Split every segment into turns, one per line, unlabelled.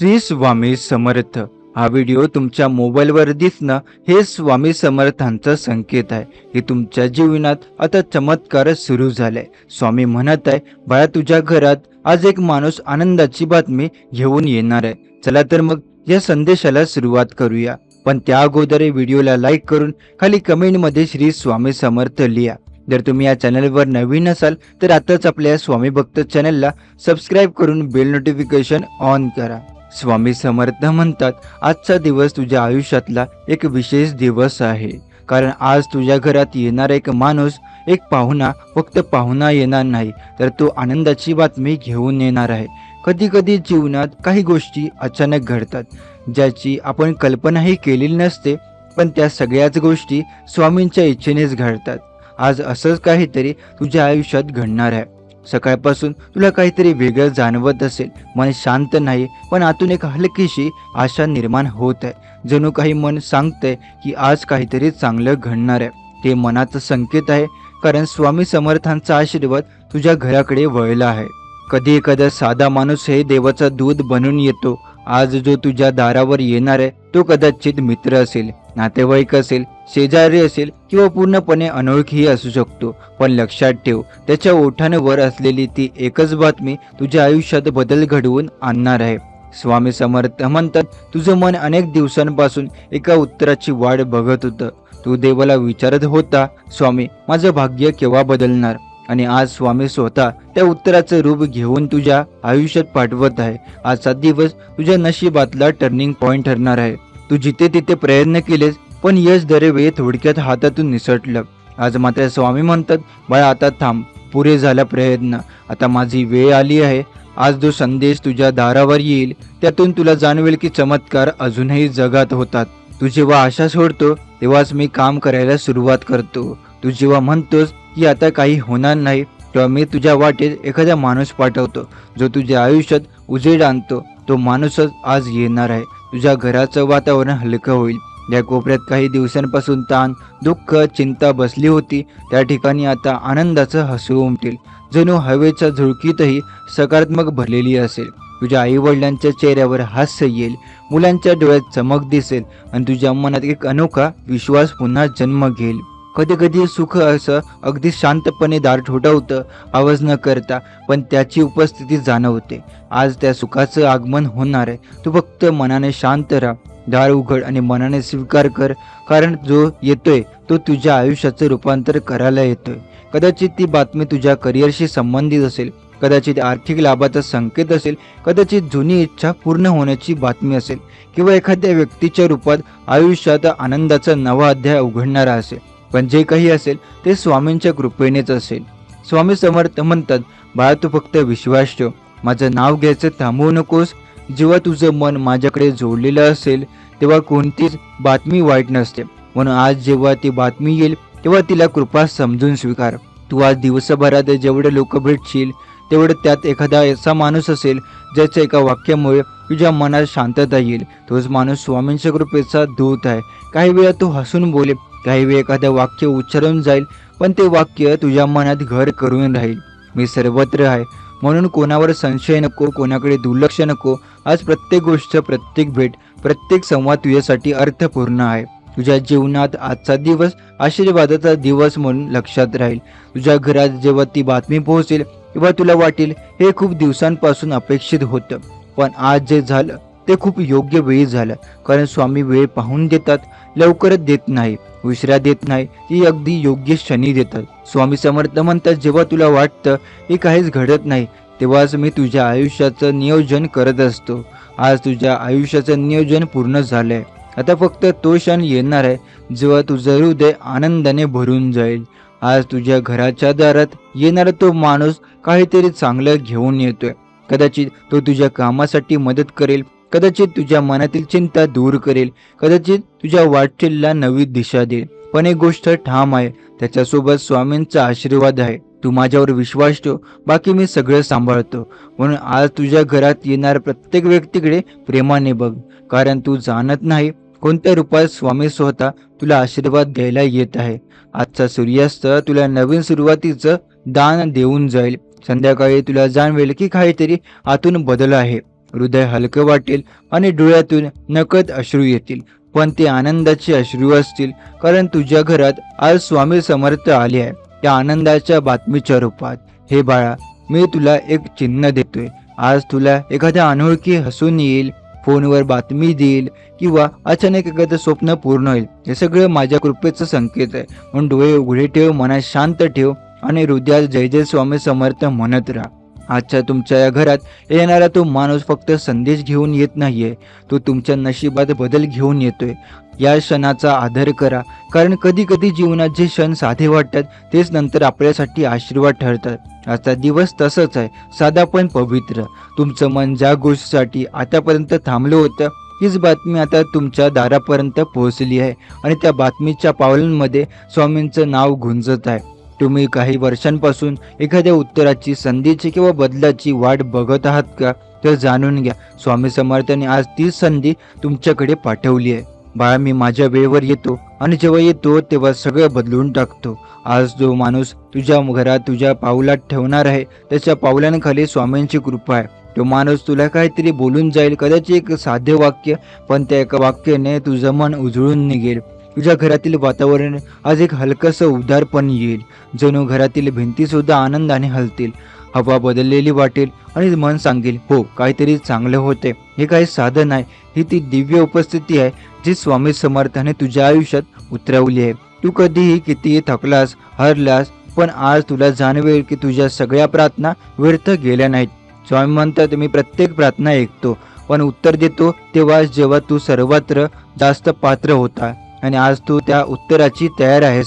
श्री स्वामी समर्थ। हा व्हिडिओ तुमच्या मोबाईलवर दिसणं हे स्वामी समर्थांचा संकेत आहे की तुमच्या जीवनात आता चमत्कार सुरू झालाय। स्वामी म्हणत आहे, बाळा, तुझ्या घरात आज एक माणूस आनंदाची बातमी घेऊन येणार आहे। चला तर मग या संदेशाला सुरुवात करूया, पण त्या अगोदर व्हिडिओला लाईक करून खाली कमेंटमध्ये श्री स्वामी समर्थ लिहा। जर तुम्ही या चॅनलवर नवीन असाल तर आताच आपल्या स्वामी भक्त चॅनलला सबस्क्राईब करून बेल नोटिफिकेशन ऑन करा। स्वामी समर्थ म्हणतात, आजचा दिवस तुझ्या आयुष्यातला एक विशेष दिवस आहे, कारण आज तुझ्या घरात येणारा एक माणूस, एक पाहुणा फक्त पाहुणा येणार नाही, तर तो आनंदाची बातमी घेऊन येणार आहे। कधी कधी जीवनात काही गोष्टी अचानक घडतात, ज्याची आपण कल्पनाही केलेली नसते, पण त्या सगळ्याच गोष्टी स्वामींच्या इच्छेनेच घडतात। आज असंच काहीतरी तुझ्या आयुष्यात घडणार आहे। सकाळपासून तुला काहीतरी वेगळं जाणवत असेल, मन शांत नाही, पण आतून एक हलकीशी आशा निर्माण होत आहे। जणू काही मन सांगतंय की आज काहीतरी चांगलं घडणार आहे। ते मनाचा संकेत आहे, कारण स्वामी समर्थांचा आशीर्वाद तुझ्या घराकडे वळला आहे। कधी एखादा साधा माणूस हे देवाचा दूत बनून येतो। आज जो तुझ्या दारावर येणार आहे तो कदाचित मित्र असेल, नातेवाईक असेल, शेजारी असेल किंवा पूर्णपणे अनोळखीही असू शकतो, पण लक्षात ठेव, त्याच्या ओठांवर असलेली ती एकच बातमी तुझ्या आयुष्यात बदल घडवून आणणार आहे। स्वामी समर्थ म्हणतात, तुझं मन अनेक दिवसांपासून एका उत्तराची वाट बघत होतं। तू देवाला विचारत होता, स्वामी, माझं भाग्य केव्हा बदलणार? आणि आज स्वामी स्वतः त्या उत्तराचं रूप घेऊन तुझ्या आयुष्यात पाठवत आहे। आजचा दिवस तुझ्या नशिबातला टर्निंग पॉइंट ठरणार आहे। तू जिथे तिथे प्रयत्न केलेस, पण यश दरवेळी थोडक्यात हातातून निसटलं। आज मात्र स्वामी म्हणतात, बाळा, आता थांब, पुरे झाला प्रयत्न, आता माझी वेळ आली आहे। आज जो संदेश तुझ्या दारावर येईल त्यातून तुला जाणवेल की चमत्कार अजूनही जगात होतात। तू जेव्हा आशा सोडतो तेव्हाच मी काम करायला सुरुवात करतो। तू जेव्हा म्हणतोस की आता काही होणार नाही, तेव्हा मी तुझ्या वाटेत एखादा माणूस पाठवतो जो तुझ्या आयुष्यात उजेड आणतो। तो माणूसच आज येणार आहे। तुझ्या घराचं वातावरण हलकं होईल। ज्या कोपऱ्यात काही दिवसांपासून ताण, दुःख, चिंता बसली होती, त्या ठिकाणी आता आनंदाचं हसू उमटेल। जणू हवेच्या झुळकीतही सकारात्मक भरलेली असेल। तुझ्या आई वडिलांच्या चेहऱ्यावर हास्य येईल, मुलांच्या डोळ्यात चमक दिसेल आणि तुझ्या मनात एक अनोखा विश्वास पुन्हा जन्म घेईल। कधी कधी सुख असं अगदी शांतपणे दार ठोठावतं, आवाज न करता, पण त्याची उपस्थिती जाणवते। आज त्या सुखाचं आगमन होणार आहे। तू फक्त मनाने शांत राहा, दार उघड आणि मनाने स्वीकार कर, कारण जो येतोय तो तुझ्या आयुष्याचं रूपांतर करायला येतोय। कदाचित ती बातमी तुझ्या करिअरशी संबंधित असेल, कदाचित आर्थिक लाभाचा संकेत असेल, कदाचित जुनी इच्छा पूर्ण होण्याची बातमी असेल, किंवा एखाद्या व्यक्तीच्या रूपात आयुष्यात आनंदाचा नवा अध्याय उघडणारा असेल। पण जे काही असेल ते स्वामींच्या कृपेनेच असेल। स्वामी समर्थ म्हणतात, बाळा, तू फक्त विश्वास ठेव, माझं नाव घ्यायचं थांबवू नकोस। जेव्हा तुझं मन माझ्याकडे जोडलेलं असेल तेव्हा कोणतीच बातमी वाईट नसते, म्हणून आज जेव्हा ती बातमी येईल तेव्हा तिला कृपा समजून स्वीकार। तू आज दिवसभरात जेवढे लोक भेटशील तेवढं त्यात एखादा असा माणूस असेल ज्याच्या एका वाक्यामुळे तुझ्या मनात शांतता येईल। तोच माणूस स्वामींच्या कृपेचा दूत आहे। काही वेळा तो हसून बोलेल, काही वेळ एखादं वाक्य उच्चारून जाईल, पण ते वाक्य तुझ्या मनात घर करून राहील। मी सर्वत्र आहे, म्हणून कोणावर संशय नको, कोणाकडे दुर्लक्ष नको। आज प्रत्येक गोष्ट, प्रत्येक भेट, प्रत्येक संवाद तुझ्यासाठी अर्थपूर्ण आहे। तुझ्या जीवनात आजचा दिवस आशीर्वादाचा दिवस म्हणून लक्षात राहील। तुझ्या घरात जेव्हा ती बातमी पोहोचेल तेव्हा तुला वाटेल हे खूप दिवसांपासून अपेक्षित होतं, पण आज जे झालं ते खूप योग्य वेळी झालं, कारण स्वामी वेळ पाहून देतात, लवकरच देत नाही, उशिरा देत नाही, ती अगदी योग्य क्षणी देतात। स्वामी समर्थ म्हणतात, जेव्हा तुला वाटतं की काहीच घडत नाही तेव्हाच मी तुझ्या आयुष्याचं नियोजन करत असतो। आज तुझ्या आयुष्याचं नियोजन पूर्ण झालंय। आता फक्त तो क्षण येणार आहे जेव्हा तुझं हृदय आनंदाने भरून जाईल। आज तुझ्या घराच्या दारात येणारा तो माणूस काहीतरी चांगलं घेऊन येतोय। कदाचित तो तुझ्या कामासाठी मदत करेल, कदाचित तुझ्या मनातील चिंता दूर करेल, कदाचित तुझ्या वाटचालीला नवी दिशा देईल, पण एक गोष्ट ठाम आहे, त्याच्यासोबत स्वामींचा आशीर्वाद आहे। तू माझ्यावर विश्वास ठेव, बाकी मी सगळं सांभाळतो। म्हणून आज तुझ्या घरात येणाऱ्या प्रत्येक व्यक्तीकडे प्रेमाने बघ, कारण तू जाणत नाही कोणत्या रूपात स्वामी स्वतः तुला आशीर्वाद द्यायला येत आहे। आजचा सूर्यास्त तुला नवीन सुरुवातीचं दान देऊन जाईल। संध्याकाळी तुला जाणवेल की काहीतरी आतून बदल आहे। हृदय हलकं वाटेल आणि डोळ्यातून नकळत अश्रू येतील, पण ते आनंदाचे अश्रू असतील, कारण तुझ्या घरात आज स्वामी समर्थ आले आहे त्या आनंदाच्या बातमीच्या रूपात. हे बाळा, मी तुला एक चिन्ह देतोय. आज तुला एखाद्या अनोळखी हसून येईल, फोनवर बातमी देईल किंवा अचानक एखादं स्वप्न पूर्ण होईल. हे सगळं माझ्या कृपेचं संकेत आहे. म्हणून डोळे उघडे ठेव, मनात शांत ठेव आणि हृदयात जय जय स्वामी समर्थ म्हणत राहा. आजच्या तुमच्या या घरात येणारा तो माणूस फक्त संदेश घेऊन येत नाहीये, तो तुमच्या नशिबात बदल घेऊन येतोय. या क्षणाचा आदर करा, कारण कधी कधी जीवनात जे क्षण साधे वाटतात तेच नंतर आपल्यासाठी आशीर्वाद ठरतात. आजचा दिवस तसंच आहे, साधा पण पवित्र. तुमचं मन ज्या गोष्टीसाठी आतापर्यंत थांबलं होतं, हीच बातमी आता तुमच्या दारापर्यंत पोहोचली आहे आणि त्या बातमीच्या पावलांमध्ये स्वामींचं नाव गुंजत आहे. तुम्ही काही वर्षांपासून एखाद्या उत्तराची, संधीची किंवा बदलाची वाट बघत आहात का? तर जाणून घ्या, स्वामी समर्थांनी आज ती संधी तुमच्याकडे पाठवली आहे. बाळा, मी माझ्या वेळेवर येतो आणि जेव्हा येतो तेव्हा सगळं बदलून टाकतो. आज जो माणूस तुझ्या घरात तुझ्या पावलात ठेवणार आहे, त्याच्या पावलांखाली स्वामींची कृपा आहे. तो माणूस तुला काहीतरी बोलून जाईल, कदाचित एक साधे वाक्य, पण त्या एका वाक्याने तुझं मन उजळून निघेल. तुझ्या घरातील वातावरण आज एक हलकंसं उदारपण येईल, जणू घरातील भिंती सुद्धा आनंदाने हलतील. हवा बदललेली वाटेल आणि मन सांगेल, हो, काहीतरी चांगलं होते. हे काही साधन नाही, ही ती दिव्य उपस्थिती आहे जी स्वामी समर्थाने तुझ्या आयुष्यात उतरवली आहे. तू कधीही कितीही थकलास, हरलास, पण आज तुला जाणवेल की तुझ्या सगळ्या प्रार्थना व्यर्थ गेल्या नाहीत. स्वामी म्हणतात, मी प्रत्येक प्रार्थना ऐकतो, पण उत्तर देतो तेव्हा जेव्हा तू सर्वत्र जास्त पात्र होता. आणि आज तू त्या उत्तराची तयार आहेस.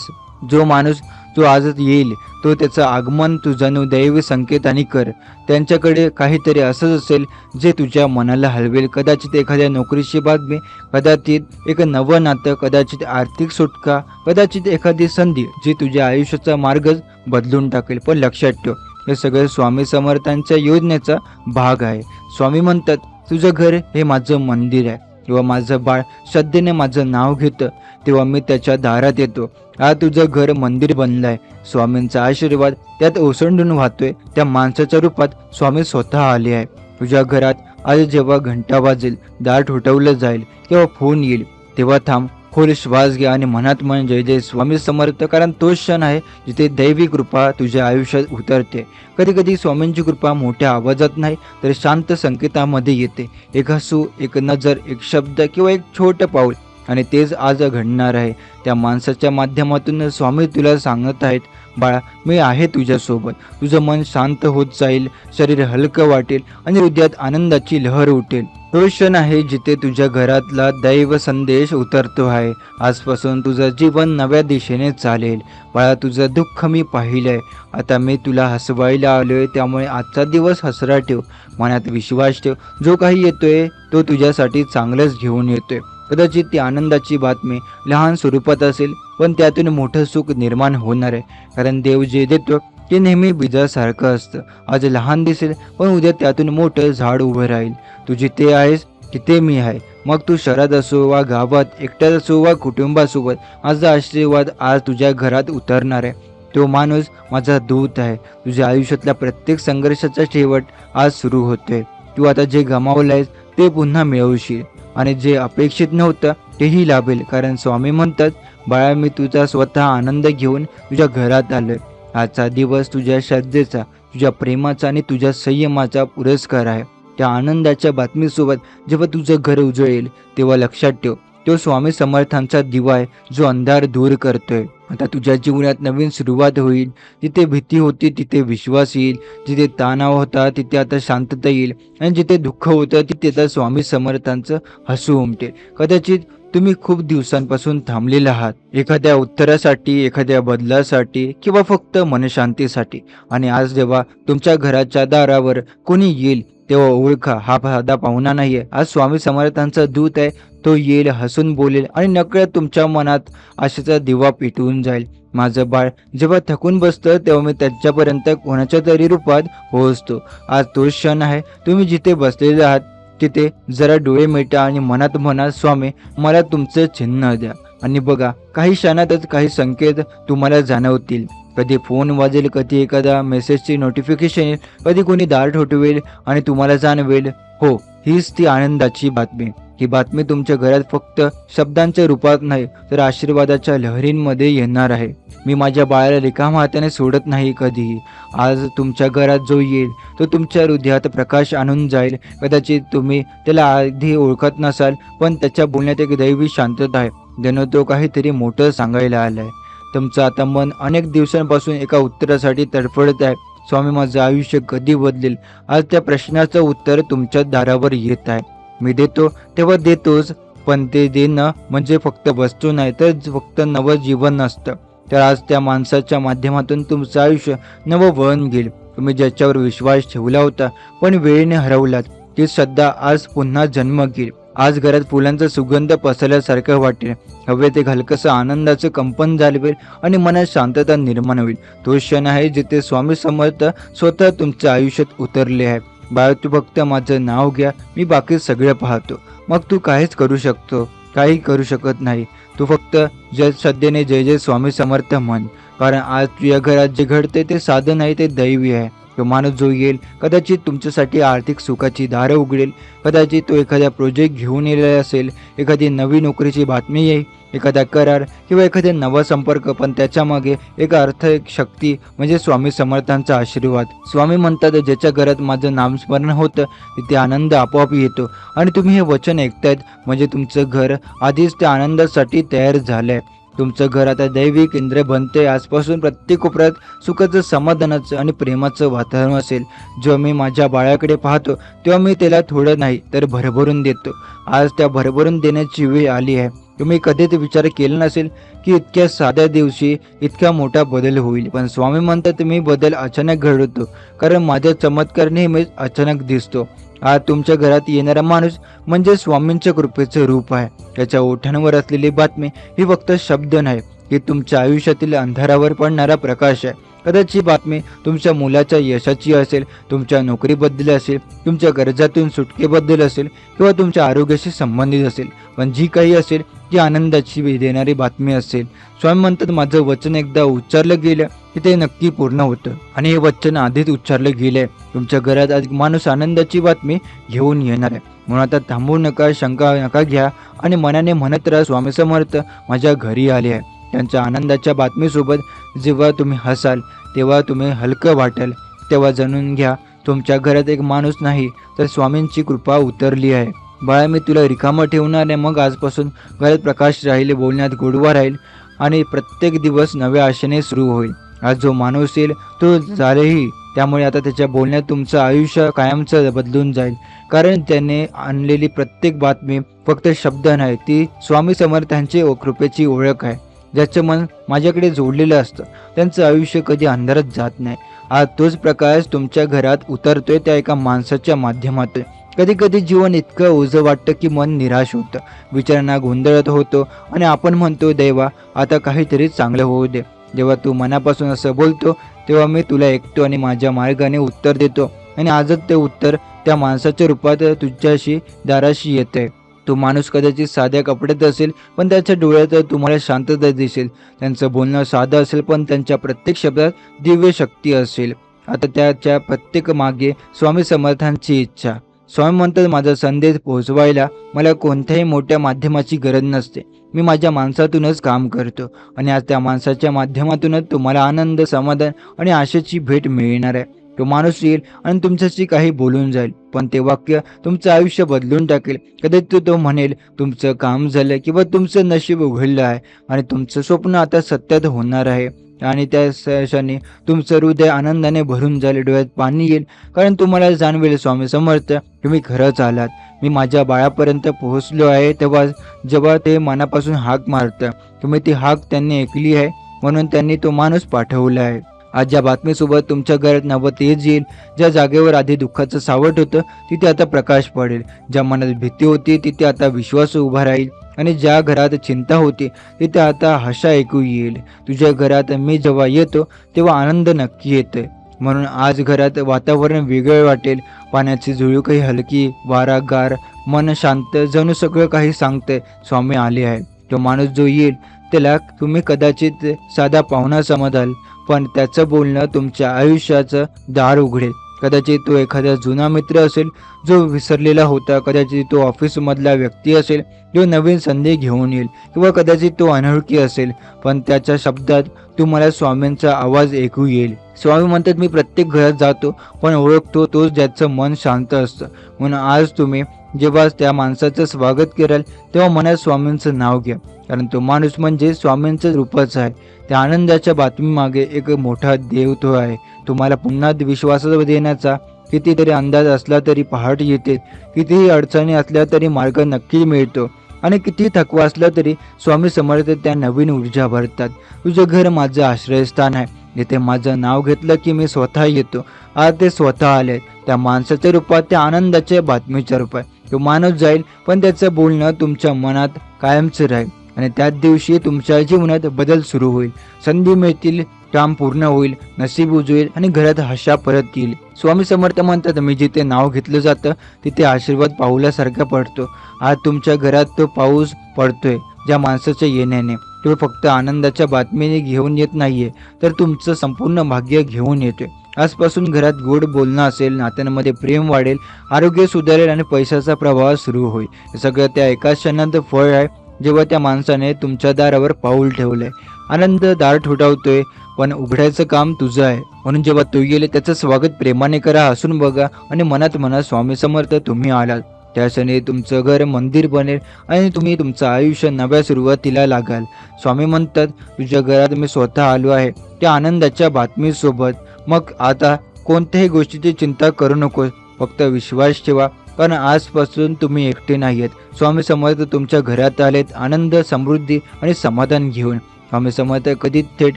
जो माणूस जो आजच येईल, तो त्याचं आगमन तू जणू दैवी संकेताने कर. त्यांच्याकडे काहीतरी असंच असेल जे तुझ्या मनाला हलवेल. कदाचित एखाद्या नोकरीची बातमी, कदाचित एक नवं नातं, कदाचित आर्थिक सुटका, कदाचित एखादी संधी जी तुझ्या आयुष्याचा मार्गच बदलून टाकेल. पण लक्षात ठेव, हे सगळं स्वामी समर्थांच्या योजनेचा भाग आहे. स्वामी म्हणतात, तुझं घर हे माझं मंदिर आहे. किंवा माझं बाळ श्रद्धेने माझं नाव घेतं तेव्हा मी त्याच्या दारात येतो. आज तुझं घर मंदिर बनलंय. स्वामींचा आशीर्वाद त्यात ओसंडून वाहतोय. त्या माणसाच्या रूपात स्वामी स्वतः आले आहे. तुझ्या घरात आज जेव्हा घंटा वाजेल, दार ठोठवलं जाईल किंवा फोन येईल, तेव्हा थांब, खोल श्वास घ्या आणि मनात मन जय जय स्वामी समर्थ, कारण तो क्षण आहे जिथे दैवी कृपा तुझ्या आयुष्यात उतरते. कधी कधी स्वामींची कृपा मोठ्या आवाजात नाही तर शांत संकेतामध्ये येते. एक हसू, एक नजर, एक शब्द किंवा एक छोटं पाऊल, आणि तेच आज घडणार आहे. त्या माणसाच्या माध्यमातून स्वामी तुला सांगत आहेत, बाळा, मी आहे तुझ्यासोबत. तुझं मन शांत होत जाईल, शरीर हलकं वाटेल आणि हृदयात आनंदाची लहर उठेल. तो क्षण आहे जिथे तुझ्या घरातला दैव संदेश उतरतो आहे. आजपासून तुझं जीवन नव्या दिशेने चालेल. बाळा, तुझं दुःख मी पाहिलंय, आता मी तुला हसवायला आलोय. त्यामुळे आजचा दिवस हसरा ठेव, मनात विश्वास ठेव. जो काही येतोय तो तुझ्यासाठी चांगलंच घेऊन येतोय. कदाचित ती आनंदाची बातमी लहान स्वरूपात असेल, पण त्यातून मोठं सुख निर्माण होणार आहे. कारण देव जे देतो ते नेहमी बीजासारखं असतं. आज लहान दिसेल, पण उद्या त्यातून मोठं झाड उभं राहील. तू जिथे आहेस तिथे मी आहे. मग तू शहरात असो वा गावात, एकट्यात असो वा कुटुंबासोबत, माझा आशीर्वाद आज तुझ्या घरात उतरणार आहे. तो माणूस माझा दूत आहे. तुझ्या आयुष्यातल्या प्रत्येक संघर्षाचा शेवट आज सुरू होतोय. तू आता जे गमावलंयस ते पुन्हा मिळवशील आणि जे अपेक्षित नव्हतं तेही लाभेल. कारण स्वामी म्हणतात, बाळा, मी तुझा स्वतः आनंद घेऊन तुझ्या घरात आलोय. आजचा दिवस तुझ्या श्रद्धेचा, तुझ्या प्रेमाचा आणि तुझ्या संयमाचा पुरस्कार आहे. त्या आनंदाच्या बातमीसोबत जेव्हा तुझं घर उजळेल तेव्हा लक्षात ठेव, तो स्वामी समर्थांचा दिवा आहे जो अंधार दूर करतोय. आता तुझ्या जीवनात नवीन सुरुवात होईल. जिथे भीती होती तिथे विश्वास येईल. जिथे तणाव होता तिथे आता शांतता येईल. आणि जिथे दुःख होतं तिथे आता स्वामी समर्थांचं हसू उमटेल. कदाचित तुम्ही खूप दिवसांपासून थांबलेला आहात, एखाद्या उत्तरासाठी, एखाद्या बदलासाठी किंवा फक्त मनशांतीसाठी. आणि आज जेव्हा तुमच्या घराच्या दारावर कोणी येईल तेव्हा ओळखा, हा साधा पाहुणा नाहीये. आज स्वामी समर्थांचा दूत आहे. तो येईल, हसून बोलेल आणि नकळत तुमच्या मनात आशेचा दिवा पेटवून जाईल. माझं बाळ जेव्हा थकून बसतं तेव्हा मी त्याच्यापर्यंत कोणाच्या तरी रूपात पोहोचतो. आज तो क्षण आहे. तुम्ही जिथे बसलेले आहात तिथे जरा डोळे मिटा आणि मनात म्हणा, स्वामी, मला तुमचं चिन्ह द्या. आणि बघा, काही क्षणातच काही संकेत तुम्हाला जाणवतील. कधी फोन वाजेल, कधी एखादा मेसेजची नोटिफिकेशन येईल, कधी कोणी दार ठोठवेल आणि तुम्हाला जाणवेल, हो, हीच ती आनंदाची बातमी. ही बातमी तुमच्या घरात फक्त शब्दांच्या रूपात नाही तर आशीर्वादाच्या लहरींमध्ये येणार आहे. मी माझ्या बाळाला रिकाम्या हाताने सोडत नाही कधीही. आज तुमच्या घरात जो येईल तो तुमच्या हृदयात प्रकाश आणून जाईल. कदाचित तुम्ही त्याला आधी ओळखत नसाल, पण त्याच्या बोलण्यात एक दैवी शांतता आहे. जणू तो काहीतरी मोठं सांगायला आलाय. तुमचं आता मन अनेक दिवसांपासून एका उत्तरासाठी तडफडत आहे. स्वामी, माझं आयुष्य कधी बदलेल? आज त्या प्रश्नाचं उत्तर तुमच्या दारावर येत आहे. मी देतो तेव्हा देतोच, पण ते देणं म्हणजे फक्त वस्तू नाही तर फक्त नवं जीवन नसतं. तर आज त्या माणसाच्या माध्यमातून तुमचं आयुष्य नवं वळण घेईल. तुम्ही ज्याच्यावर विश्वास ठेवला होता पण वेळेने हरवलात, ती श्रद्धा आज पुन्हा जन्म घेईल. आज घरात फुलांचा सुगंध पसरल्यासारखं वाटेल. हवेत एक हलकसं आनंदाचं कंपन जाणवेल आणि मनात शांतता निर्माण होईल. तो क्षण आहे जिथे स्वामी समर्थ स्वतः तुमच्या आयुष्यात उतरले आहे. बाळ, तू फक्त माझं नाव घ्या, मी बाकी सगळं पाहतो. मग तू काहीच करू शकतो, काही करू शकत नाही. तू फक्त जय श्रद्धेने जय जय स्वामी समर्थ म्हण. कारण आज तुझ्या घरात जे घडते ते साधं नाही, ते दैवी आहे. तो माणूस जो येईल कदाचित तुमच्यासाठी आर्थिक सुखाची दारं उघडेल. कदाचित तो एखादा प्रोजेक्ट घेऊन येलेला असेल, एखादी नवी नोकरीची बातमी येईल, एखादा करार किंवा एखादा नवा संपर्क, पण त्याच्या मागे एक अर्थ, एक शक्ती म्हणजे स्वामी समर्थांचा आशीर्वाद. स्वामी म्हणतात, ज्याच्या घरात माझं नामस्मरण होतं तिथे आनंद आपोआप येतो. आणि तुम्ही हे वचन ऐकतायत म्हणजे तुमचं घर आधीच त्या आनंदासाठी तयार झालंय. तुमचं घर आता दैवी केंद्र बनते. आजपासून प्रत्येक कोपऱ्यात सुखाचं, समाधानाचं आणि प्रेमाचं वातावरण असेल. जेव्हा मी माझ्या बाळाकडे पाहतो तेव्हा मी त्याला थोडं नाही तर भरभरून देतो. आज त्या भरभरून देण्याची वेळ आली आहे. तुम्ही कधीच विचार केला नसेल की इतक्या साध्या दिवशी इतका मोठा बदल होईल, पण स्वामी म्हणतात मी बदल अचानक घडवतो, कारण माझा चमत्कार नेहमीच अचानक दिसतो. आज तुमच्या घरात येणारा माणूस म्हणजे स्वामींच्या कृपेचं रूप आहे. त्याच्या ओठांवर असलेली बातमी ही फक्त शब्द नाही, ही तुमच्या आयुष्यातील अंधारावर पडणारा प्रकाश आहे. कदाचित बातमी तुमच्या मुलाच्या यशाची असेल, तुमच्या नोकरीबद्दल असेल, तुमच्या गरजातून सुटकेबद्दल असेल किंवा तुमच्या आरोग्याशी संबंधित असेल, पण जी काही असेल ती आनंदाची देणारी बातमी असेल. स्वामी म्हणतात, माझं वचन एकदा उच्चारलं गेलं की ते नक्की पूर्ण होतं. आणि हे वचन आधीच उच्चारलं गेलंय. तुमच्या घरात आज माणूस आनंदाची बातमी घेऊन येणार आहे. म्हणून आता थांबू नका, शंका नका घ्या आणि मनाने म्हणत राहा, स्वामी समर्थ माझ्या घरी आले आहे. त्यांच्या आनंदाच्या बातमीसोबत जेव्हा तुम्ही हसाल तेव्हा तुम्ही हलकं वाटेल. तेव्हा जाणून घ्या, तुमच्या घरात एक माणूस नाही तर स्वामींची कृपा उतरली आहे. बाळा, मी तुला रिकामं ठेवणार आहे. मग आजपासून घरात प्रकाश राहील, बोलण्यात गोडवा राहील आणि प्रत्येक दिवस नव्या आशेने सुरू होईल. आज जो माणूस येईल तो झालेही, त्यामुळे आता त्याच्या बोलण्यात तुमचं आयुष्य कायमचं बदलून जाईल. कारण त्याने आणलेली प्रत्येक बातमी फक्त शब्द नाही, ती स्वामी समर्थांची कृपेची ओळख आहे. ज्याचं मन माझ्याकडे जोडलेलं असतं त्यांचं आयुष्य कधी अंधारात जात नाही. आज तोच प्रकाश तुमच्या घरात उतरतोय त्या एका माणसाच्या माध्यमातून. कधी कधी जीवन इतकं ओझं वाटतं की मन निराश होतं, विचारांना गोंधळत होतो आणि आपण म्हणतो, देवा आता काहीतरी चांगलं होऊ दे. जेव्हा तू मनापासून असं बोलतो तेव्हा मी तुला ऐकतो आणि माझ्या मार्गाने उत्तर देतो. आणि आजच ते उत्तर त्या माणसाच्या रूपात तुझ्याशी दाराशी येते. तो माणूस कदाचित साध्या कपड्यात असेल, पण त्याच्या डोळ्यात तुम्हाला शांतता दिसेल. त्यांचं बोलणं साधं असेल, पण त्यांच्या प्रत्येक शब्दात दिव्य शक्ती असेल. आता त्याच्या प्रत्येक मागे स्वामी समर्थांची इच्छा. स्वामी म्हणतात, माझा संदेश पोहोचवायला मला कोणत्याही मोठ्या माध्यमाची गरज नसते. मी माझ्या माणसातूनच काम करतो आणि आज त्या माणसाच्या माध्यमातूनच तुम्हाला आनंद, समाधान आणि आशेची भेट मिळणार आहे. तो माणूस येईल आणि तुमच्याशी काही बोलून जाईल, पण ते वाक्य तुमचं आयुष्य बदलून टाकेल. कदाचित तो म्हणेल, तुमचं काम झालं किंवा तुमचं नशीब उघडलं आहे आणि तुमचं स्वप्न आता सत्यात होणार आहे. आणि त्या क्षणी तुमचं हृदय आनंदाने भरून जाईल, डोळ्यात पाणी येईल. कारण तुम्हाला जाणवेल, स्वामी समर्थ तुम्ही खरंच आलात. मी माझ्या बाळापर्यंत पोहोचलो आहे. तेव्हा जेव्हा ते मनापासून हाक मारतं, तुम्ही ती हाक त्यांनी ऐकली आहे म्हणून त्यांनी तो माणूस पाठवला आहे. आज ज्या बातमीसोबत तुमच्या घरात नवं तेज येईल, ज्या जागेवर आधी दुःखाचं सावट होतं तिथे आता प्रकाश पडेल, ज्या मनात भीती होती तिथे आता विश्वास उभा राहील आणि ज्या घरात चिंता होती तिथे आता हशा ऐकू येईल. तुझ्या घरात मी जेव्हा येतो तेव्हा आनंद नक्की येतोय. म्हणून आज घरात वातावरण वेगळं वाटेल. पाण्याची झुळूकही हलकी, वारा गार, मन शांत, जणू सगळं काही सांगतंय स्वामी आले आहे. तो माणूस जो येईल त्याला तुम्ही कदाचित साधा पाहुणा समजाल, पण त्याचं बोलणं तुमच्या आयुष्याचं दार उघडेल. कदाचित तो एखादा जुना मित्र असेल जो विसरलेला होता, कदाचित तो ऑफिसमधला व्यक्ती असेल जो नवीन संधी घेऊन येईल, किंवा कदाचित तो अनोळखी असेल, पण त्याच्या शब्दात तुम्हाला स्वामींचा आवाज ऐकू येईल. स्वामी म्हणतात, मी प्रत्येक घरात जातो पण ओळखतो तोच ज्याचं मन शांत असतं. म्हणून आज तुम्ही जेव्हा त्या माणसाचं स्वागत कराल तेव्हा मनात स्वामींचं नाव घ्या, कारण तो माणूस म्हणजे स्वामींचं रूपच आहे. त्या आनंदाच्या बातमीमागे एक मोठा देव तो आहे. तुम्हाला पुन्हा विश्वास देण्याचा कितीतरी अंदाज असला तरी पहाट येते, कितीही अडचणी असल्या तरी मार्ग नक्की मिळतो, आणि किती थकवा असला तरी स्वामी समर्थ त्या नवीन ऊर्जा भरतात. तुझं घर माझं आश्रयस्थान आहे, जिथे माझं नाव घेतलं की मी स्वतः येतो. आज ते स्वतः आले, त्या माणसाच्या रूपात, त्या आनंदाच्या बातमीच्या रूपात. तो माणूस जाईल पण त्याचं बोलणं तुमच्या मनात कायमचं राहील, आणि त्याच दिवशी तुमच्या जीवनात बदल सुरू होईल. संधी मिळतील, काम पूर्ण होईल, नशीब उजवेल आणि घरात हशा परत येईल. स्वामी समर्थ म्हणतात, मी जिथे नाव घेतलं जातं तिथे आशीर्वाद पाऊलासारखा पडतो. आज तुमच्या घरात तो पाऊस पडतोय ज्या माणसाच्या येण्याने. तो फक्त आनंदाच्या बातमीने घेऊन येत नाहीये, तर तुमचं संपूर्ण भाग्य घेऊन येतोय. आजपासून घरात गोड बोलणं असेल, नात्यांमध्ये प्रेम वाढेल, आरोग्य सुधारेल आणि पैशाचा प्रवाह सुरू होईल. हे सगळं त्या एका क्षणात फळ आहे जेव्हा त्या माणसाने तुमच्या दारावर पाऊल ठेवलंय. आनंद दार ठोठावतोय, पण उघडायचं काम तुझं आहे. म्हणून जेव्हा तो येईल त्याचं स्वागत प्रेमाने करा, हसून बघा आणि मनात मनात स्वामी समर्थ तुम्ही आलात. त्या क्षणी तुमचं घर मंदिर बनेल आणि तुम्ही तुमचं आयुष्य नव्या सुरुवातीला लागाल. स्वामी म्हणतात, तुझ्या घरात मी स्वतः आलो आहे त्या आनंदाच्या बातमीसोबत. मग आता कोणत्याही गोष्टीची चिंता करू नकोस, फक्त विश्वास ठेवा, कारण आजपासून तुम्ही एकटे नाहीयेत. स्वामी समर्थ तुमच्या घरात आलेत आनंद, समृद्धी आणि समाधान घेऊन. स्वामी समर्थ कधी थेट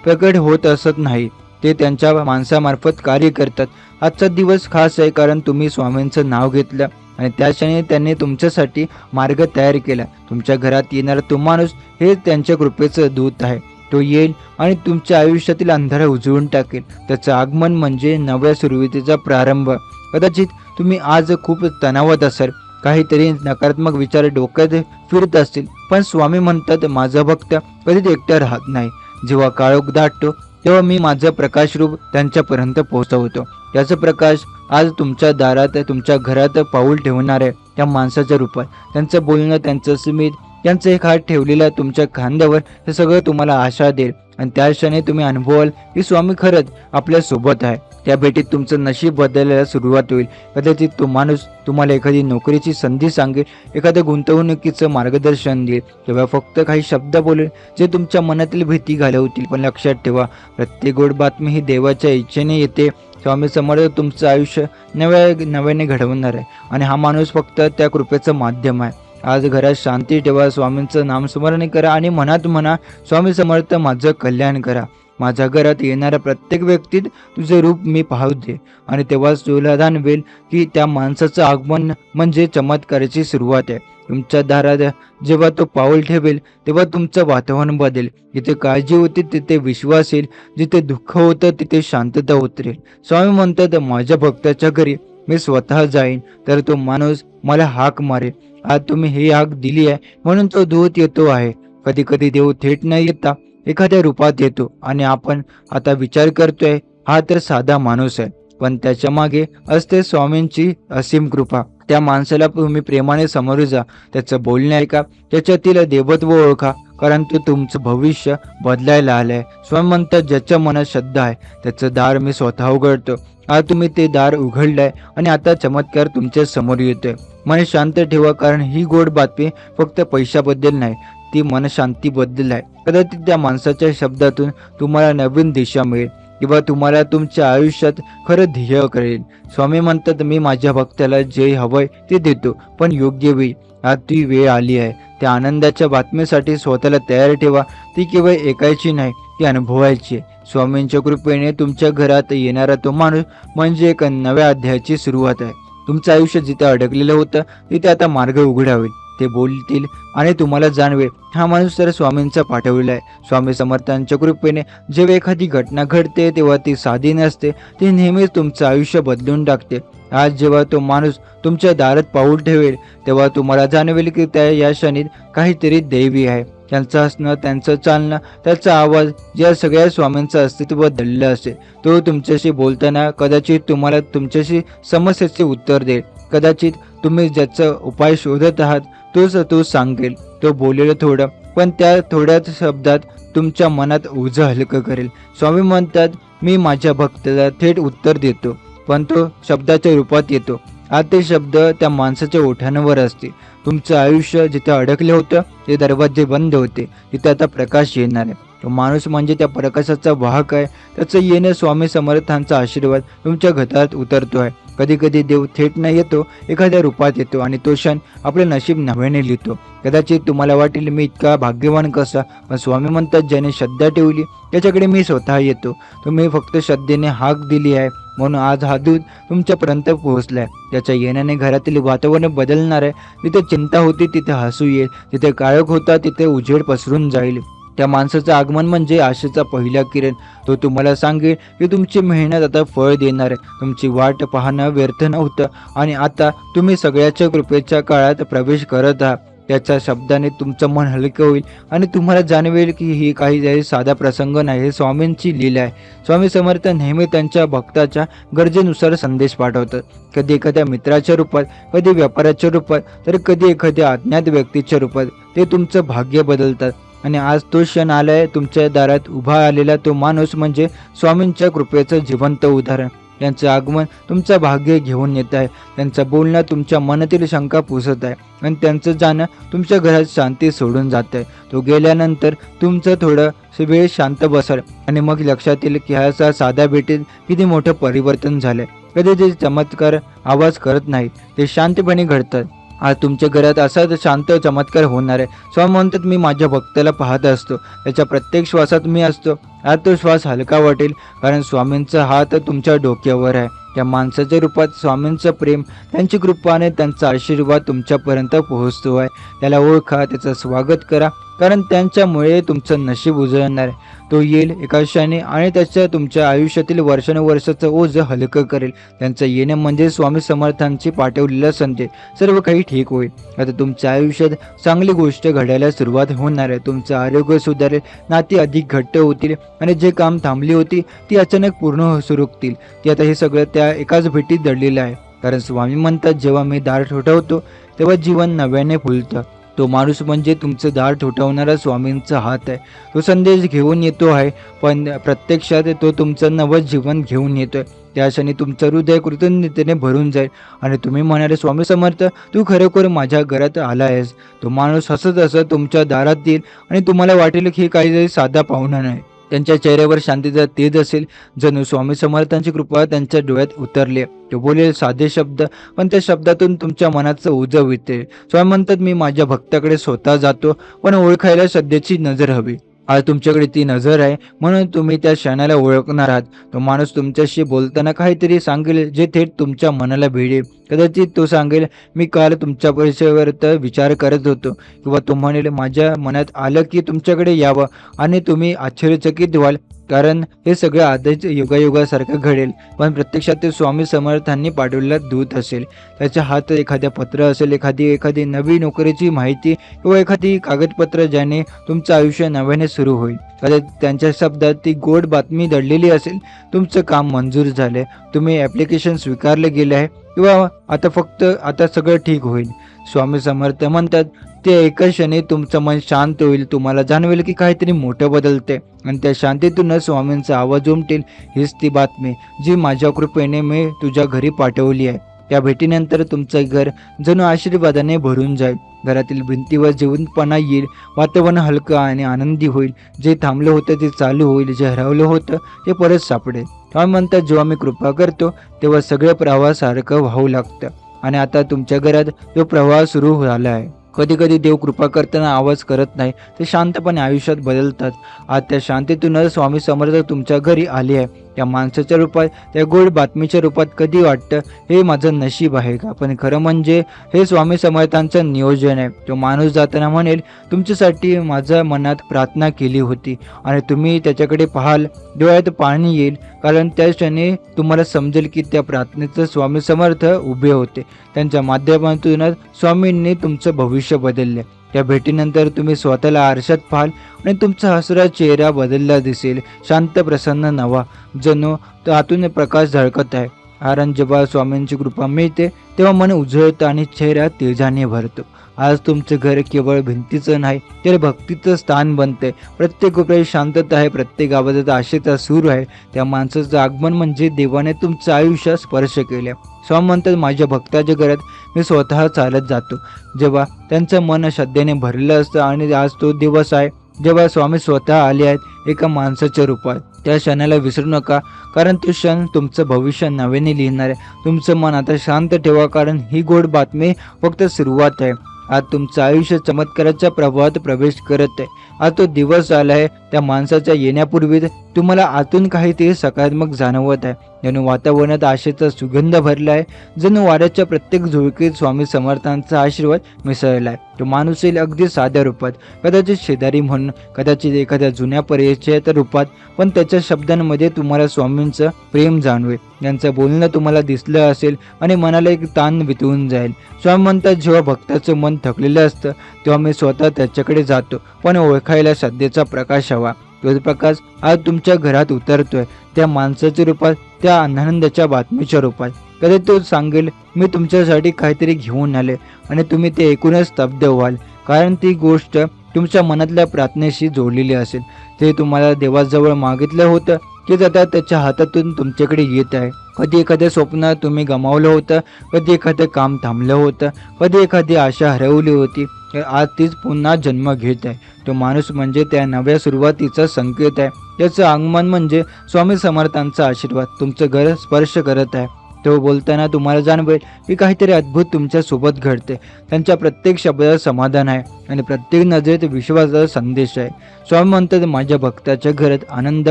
प्रकट होत असत नाही, ते त्यांच्या माणसामार्फत कार्य करतात. आजचा दिवस खास आहे कारण तुम्ही स्वामींचं नाव घेतलं आणि त्या क्षणी त्यांनी तुमच्यासाठी मार्ग तयार केला. तुमच्या घरात येणारा तो माणूस हे त्यांच्या कृपेचं दूत आहे. तो येईल आणि तुमच्या आयुष्यातील अंधार उजळून टाकेल. त्याचं आगमन म्हणजे नव्या सुरुवातीचा प्रारंभ. कदाचित तुम्ही आज खूप तणावात असाल, काहीतरी नकारात्मक विचार डोक्यात फिरत असतील, पण स्वामी म्हणतात, माझा भक्त कधीच एकटा राहत नाही. जेव्हा काळोख दाटतो तेव्हा मी माझं प्रकाशरूप त्यांच्यापर्यंत पोहोचवतो. त्याचा प्रकाश आज तुमच्या दारात, तुमच्या घरात पाऊल ठेवणार आहे त्या माणसाच्या रूपात. त्यांचं बोलणं, त्यांचं स्मित, त्यांचं एक हात ठेवलेला तुमच्या खांद्यावर, हे सगळं तुम्हाला आशा देईल. आणि त्या क्षणी तुम्ही अनुभवाल की स्वामी खरंच आपल्या सोबत आहे. त्या भेटीत तुमचं नशीब बदलायला सुरुवात होईल. कदाचित तो माणूस तुम्हाला एखादी नोकरीची संधी सांगेल, एखाद्या गुंतवणुकीचं मार्गदर्शन देईल, किंवा फक्त काही शब्द बोलेल जे तुमच्या मनातील भीती घालवतील. पण लक्षात ठेवा, प्रत्येक गोड बातमी ही देवाच्या इच्छेने येते. स्वामी समर्थ तुमचं आयुष्य नव्याने घडवणार आहे, आणि हा माणूस फक्त त्या कृपेचं माध्यम आहे. आज घरात शांती ठेवा, स्वामींचं नामस्मरण करा आणि मनात म्हणा, स्वामी समर्थ माझं कल्याण करा. माझ्या घरात येणाऱ्या प्रत्येक व्यक्तीत तुझे रूप मी पाहू दे. आणि तेव्हाच तुला जाणवेल की त्या माणसाचं आगमन म्हणजे चमत्काराची सुरुवात आहे. तुमच्या दारात जेव्हा तो पाऊल ठेवेल तेव्हा तुमचं वातावरण बदलेल. जिथे काळजी होती तिथे विश्वास येईल, जिथे दुःख होतं तिथे शांतता उतरेल. स्वामी म्हणतात, माझ्या भक्ताच्या घरी मी स्वतः जाईन तर तो माणूस मला हाक मारेल. आज तुम्ही ही हाक दिली आहे म्हणून तो दूत येतो आहे. कधी कधी देव थेट न येता एखाद्या रूपात येतो, आणि आपण आता विचार करतोय हा तर साधा माणूस आहे, पण त्याच्या मागे असते स्वामींची असीम कृपा. त्या माणसाला तुम्ही प्रेमाने समोर जा, त्याचं बोलणे ऐका, त्याच्यातील देवत्व ओळखा, कारण तो तुमचं भविष्य बदलायला आलंय. स्वामी म्हणतात, ज्याच्या मनात श्रद्धा आहे त्याचं दार मी स्वतः उघडतो. आज तुम्ही ते दार उघडलंय आणि आता चमत्कार तुमच्या समोर येतोय. मन शांत ठेवा, कारण ही गोड बातमी फक्त पैशाबद्दल नाही, ती मनशांतीबद्दल आहे. कदाचित त्या माणसाच्या शब्दातून तुम्हाला नवीन दिशा मिळेल, किंवा तुम्हाला तुमच्या आयुष्यात खरं ध्येय कळेल. स्वामी म्हणतात, मी माझ्या भक्ताला जे हवंय ते देतो, पण योग्य वेळी. आज ती वेळ आली आहे. त्या आनंदाच्या बातमीसाठी स्वतःला तयार ठेवा. ती केवळ ऐकायची नाही, ती अनुभवायची. स्वामींच्या कृपेने तुमच्या घरात येणारा तो माणूस म्हणजे एक नव्या अध्यायाची सुरुवात आहे. तुमचं आयुष्य जिथे अडकलेलं होतं तिथे आता मार्ग उघडा होईल. ते बोलतील आणि तुम्हाला जाणवेल, हा माणूस तर स्वामींचा पाठवलेला आहे. स्वामी समर्थांच्या कृपेने जेव्हा एखादी घटना घडते तेव्हा ती साधी नसते, ती नेहमीच तुमचं आयुष्य बदलून टाकते. आज जेव्हा तो माणूस तुमच्या दारात पाऊल ठेवेल तेव्हा तुम्हाला जाणवेल की त्या या क्षणीत काहीतरी दैवी आहे. त्यांचं हसणं, त्यांचं चालणं, त्याचा आवाज, या सगळ्या स्वामींचं अस्तित्व दडलं असेल. तो तुमच्याशी बोलताना कदाचित तुम्हाला तुमच्याशी समस्येचे उत्तर देईल. कदाचित तुम्ही ज्याचा उपाय शोधत आहात तोच तो सांगेल. तो बोलेल थोडं, पण त्या थोड्याच शब्दात तुमच्या मनात ओझं हलकं करेल. स्वामी म्हणतात, मी माझ्या भक्ताला थेट उत्तर देतो, पण तो शब्दाच्या रूपात येतो. आज ते शब्द त्या माणसाच्या ओठांवर असते. तुमचं आयुष्य जिथे अडकले होतं ते दरवाजे बंद होते, तिथे आता प्रकाश येणार आहे. तो माणूस म्हणजे त्या प्रकाशाचा वाहक आहे. त्याचं येणे स्वामी समर्थांचा आशीर्वाद तुमच्या घरात उतरतो आहे. कधी कधी देव थेट न येतो, एखाद्या रूपात येतो आणि तो क्षण आपले नशीब नव्याने लिहितो. कदाचित तुम्हाला वाटेल, मी इतका भाग्यवान कसा, पण स्वामी म्हणतात, ज्याने श्रद्धा ठेवली त्याच्याकडे मी स्वतः येतो. तुम्ही फक्त श्रद्धेने हाक दिली आहे, म्हणून आज हा दूत तुमच्यापर्यंत पोहोचलाय. त्याच्या येण्याने घरातील वातावरण बदलणार आहे. जिथे चिंता होती तिथे हसू येईल, जिथे काळोख होता तिथे उजेड पसरून जाईल. त्या माणसाचं आगमन म्हणजे आशेचा पहिला किरण. तो तुम्हाला सांगेल की तुमची मेहनत आता फळ देणार आहे. तुमची वाट पाहणं व्यर्थ नव्हतं आणि आता तुम्ही सगळ्याच्या कृपेच्या काळात प्रवेश करत आहात. त्याच्या शब्दाने तुमचं मन हलकं होईल आणि तुम्हाला जाणवेल की ही काही साधा प्रसंग नाही, हे स्वामींची लीला आहे. स्वामी समर्थ नेहमी त्यांच्या भक्ताच्या गरजेनुसार संदेश पाठवतात. कधी एखाद्या मित्राच्या रूपात, कधी व्यापाराच्या रूपात, तर कधी एखाद्या अज्ञात व्यक्तीच्या रूपात. ते तुमचं भाग्य बदलतात. आणि आज तो क्षण आलाय. तुमच्या दारात उभा आलेला तो माणूस म्हणजे स्वामींच्या कृपेचं जिवंत उदाहरण. त्यांचं आगमन तुमचं भाग्य घेऊन येत आहे. त्यांचं बोलणं तुमच्या मनातील शंका पुसत आहे आणि त्यांचं जाणं तुमच्या घरात शांती सोडून जात आहे. तो गेल्यानंतर तुमचं थोडं वेळ शांत बसाल आणि मग लक्षात येईल की ह्याचा साधा भेटीत किती मोठं परिवर्तन झालंय. कधी ते चमत्कार आवाज करत नाही, ते शांतपणे घडतात. आज तुमच्या घरात असाच शांत चमत्कार होणार आहे. स्वामी म्हणतात, मी माझ्या भक्ताला पाहत असतो, त्याच्या प्रत्येक श्वासात मी असतो. आज तो श्वास हलका वाटेल, कारण स्वामींचा हात तुमच्या डोक्यावर आहे. त्या माणसाच्या रूपात स्वामींचं प्रेम, त्यांची कृपा आणि त्यांचा आशीर्वाद तुमच्यापर्यंत पोहोचतो आहे. त्याला ओळखा, त्याचं स्वागत करा, कारण त्यांच्यामुळे तुमचं नशीब उजळणार आहे. तो येईल एका क्षणी आणि त्याच्या तुमच्या आयुष्यातील वर्षानुवर्षाचं ओझं हलकं करेल. त्यांचं येणं म्हणजे स्वामी समर्थांची पाठवलेला संदेश. सर्व काही ठीक होईल. आता तुमच्या आयुष्यात चांगली गोष्ट घडायला सुरुवात होणार आहे. तुमचं आरोग्य सुधारेल, नाती अधिक घट्ट होतील आणि जे काम थांबली होती ती अचानक पूर्ण सुरुकतील. ती आता हे सगळं त्या एकाच भेटीत दडलेलं आहे. कारण स्वामी म्हणतात, जेव्हा मी दार ठोठावतो तेव्हा जीवन नव्याने फुलतं. तो माणूस म्हणजे तुमचं दार ठोठावणारा स्वामींचा हात आहे. तो संदेश घेऊन येतो आहे, पण प्रत्यक्षात तो तुमचं नवं जीवन घेऊन येतोय. त्या क्षणी तुमचं हृदय कृतज्ञतेने भरून जाईल आणि तुम्ही म्हणाले, स्वामी समर्थ, तू खरोखर माझ्या घरात आला आहेस. तो माणूस हसत हसत तुमच्या दारात येईल आणि तुम्हाला वाटेल की हे काही साधा पाहुणा नाही. त्यांच्या चेहऱ्यावर शांतीचा तेज असेल, जणू स्वामी समर्थांची कृपा त्यांच्या डोळ्यात उतरली. तो बोलेल साधे शब्द, पण त्या शब्दातून तुमच्या मनाचं ओझं वितेल. स्वामी म्हणतात, मी माझ्या भक्ताकडे स्वतः जातो, पण ओळखायला श्रद्धेची नजर हवी. आज तुमच्याकडे ती नजर आहे, म्हणून तुम्ही त्या क्षणाला ओळखणार आहात. तो माणूस तुमच्याशी बोलताना काहीतरी सांगेल जे थेट तुमच्या मनाला भिडेल. कदाचित तो सांगेल, मी काल तुमच्या परिचयावर विचार करत होतो, किंवा तो म्हणेल, माझ्या मनात आलं की तुमच्याकडे यावं. आणि तुम्ही आश्चर्यचकित व्हाल, कारण हे सगळं आधीच युगायुगासारखं घडेल, पण प्रत्यक्षात ते स्वामी समर्थांनी पाठवलेला दूत असेल. त्याच्या हातात एखाद्या पत्र असेल, एखादी नवी नोकरीची माहिती किंवा एखादी कागदपत्र, ज्याने तुमचं आयुष्य नव्याने सुरू होईल. कदाचित त्यांच्या शब्दात ती गोड बातमी दडलेली असेल, तुमचं काम मंजूर झालंय, तुम्ही ॲप्लिकेशन स्वीकारले गेले आहे, किंवा आता सगळं ठीक होईल. स्वामी समर्थ म्हणतात, ते एका क्षणी तुमचं मन शांत होईल. तुम्हाला जाणवेल की काहीतरी मोठं बदलते आणि त्या शांतीतूनच स्वामींचा आवाज उमटेल, हीच ती बातमी जी माझ्या कृपेने मी तुझ्या घरी पाठवली आहे. त्या भेटीनंतर तुमचं घर जणू आशीर्वादाने भरून जाईल. घरातील भिंतीवर जिवंतपणा येईल, वातावरण हलकं आणि आनंदी होईल. जे थांबलं होतं ते चालू होईल, जे हरवलं होतं ते परत सापडेल. स्वामी म्हणतात, जेव्हा मी कृपा करतो तेव्हा सगळं प्रवाहासारखं वाहू लागतं आणि आता तुमच्या घरात तो प्रवाह सुरू झाला आहे. कधी कधी देव कृपा करताना आवाज करत नाही, ते शांतपणे आयुष्यात बदलतात. आज त्या शांतीतूनच स्वामी समर्थ तुमच्या घरी आले आहे. त्या माणसाच्या रूपात, त्या गोड बातमीच्या रूपात. कधी वाटतं हे माझं नशीब आहे का, पण खरं म्हणजे हे स्वामी समर्थांचं नियोजन आहे. तो माणूस जाताना म्हणेल, तुमच्यासाठी माझ्या मनात प्रार्थना केली होती, आणि तुम्ही त्याच्याकडे पाहाल, डोळ्यात पाणी येईल, कारण त्या क्षणी तुम्हाला समजेल की त्या प्रार्थनेचं स्वामी समर्थ उभे होते. त्यांच्या माध्यमातूनच स्वामींनी तुमचं भविष्य बदलले. त्या भेटीनंतर तुम्ही स्वतःला आरशात पाहाल आणि तुमचा हसरा चेहरा बदलला दिसेल, शांत प्रसन्न नवा, जणू आतून प्रकाश झळकत आहे. कारण जेव्हा स्वामींची कृपा मिळते तेव्हा मन उजळतं आणि चेहरा तेजाने भरतो. आज तुमचं घर केवळ भिंतीचं नाही तर भक्तीचं स्थान बनते. प्रत्येक कोपऱ्यात शांतता आहे, प्रत्येक आवाजात आशेचा सूर आहे. त्या माणसाचं आगमन म्हणजे देवाने तुमचं आयुष्य स्पर्श केले. स्वामी म्हणतात, माझ्या भक्ताच्या घरात मी स्वतः चालत जातो जेव्हा त्यांचं मन श्रद्धेने भरलेलं असतं. आणि आज तो दिवस आहे जेव्हा स्वामी स्वतः आले आहेत एका माणसाच्या रूपात. त्या क्षणाला विसरू नका, कारण तो क्षण तुमचं भविष्य नव्याने लिहिणार आहे. तुमचं मन आता शांत ठेवा, कारण ही गोड बातमी फक्त सुरुवात आहे. आज तुमचं आयुष्य चमत्काराच्या प्रवाहात प्रवेश करत आहे. आज तो दिवस आला आहे. त्या माणसाच्या येण्यापूर्वी तुम्हाला आतून काहीतरी सकारात्मक जाणवत आहे. जणू वातावरणात आशेचा सुगंध भरला आहे. जणू वाऱ्याच्या प्रत्येक झुळकीत स्वामी समर्थांचा आशीर्वाद मिसळला आहे. तो माणूस येईल अगदी साध्या रूपात, कदाचित शेजारी म्हणून, कदाचित एखाद्या जुन्या परिचयाच्या रूपात, पण त्याच्या शब्दांमध्ये तुम्हाला स्वामींचं प्रेम जाणवेल. यांचं बोलणं तुम्हाला दिसलं असेल आणि मनाला एक ताण वितळून जाईल. स्वामी म्हणतात, जेव्हा भक्ताचं मन थकलेलं असतं तेव्हा मी स्वतः त्याच्याकडे जातो, पण ओळखायला श्रद्धेचा प्रकाश हवा. तो प्रकाश आज तुमच्या घरात उतरतोय, त्या माणसाच्या रूपात, त्या आनंदाच्या बातमीच्या रूपात. कधी तो सांगेल, मी तुमच्यासाठी काहीतरी घेऊन आले, आणि तुम्ही ते ऐकूनच स्तब्ध व्हाल, कारण ती गोष्ट तुमच्या मनातल्या प्रार्थनेशी जोडलेली असेल. ते तुम्हाला देवाजवळ मागितलं होतं की आता त्याच्या हातातून तुमच्याकडे येत आहे. कधी एखादं स्वप्न तुम्ही गमावलं होतं, कधी एखादं काम थांबलं होतं, कधी एखादी आशा हरवली होती, आज तीच पुन्हा जन्म घेत आहे. तो माणूस म्हणजे त्या नव्या सुरुवातीचा संकेत आहे. त्याचं आगमन म्हणजे स्वामी समर्थांचा आशीर्वाद तुमचं घर स्पर्श करत आहे. तो बोलताना तुम्हाला जाणवेल की काहीतरी अद्भुत तुमच्या सोबत घडते. त्यांच्या प्रत्येक शब्दात समाधान आहे आणि प्रत्येक नजरेत विश्वासाचा संदेश आहे. स्वामी म्हणतात, माझ्या भक्ताच्या घरात आनंद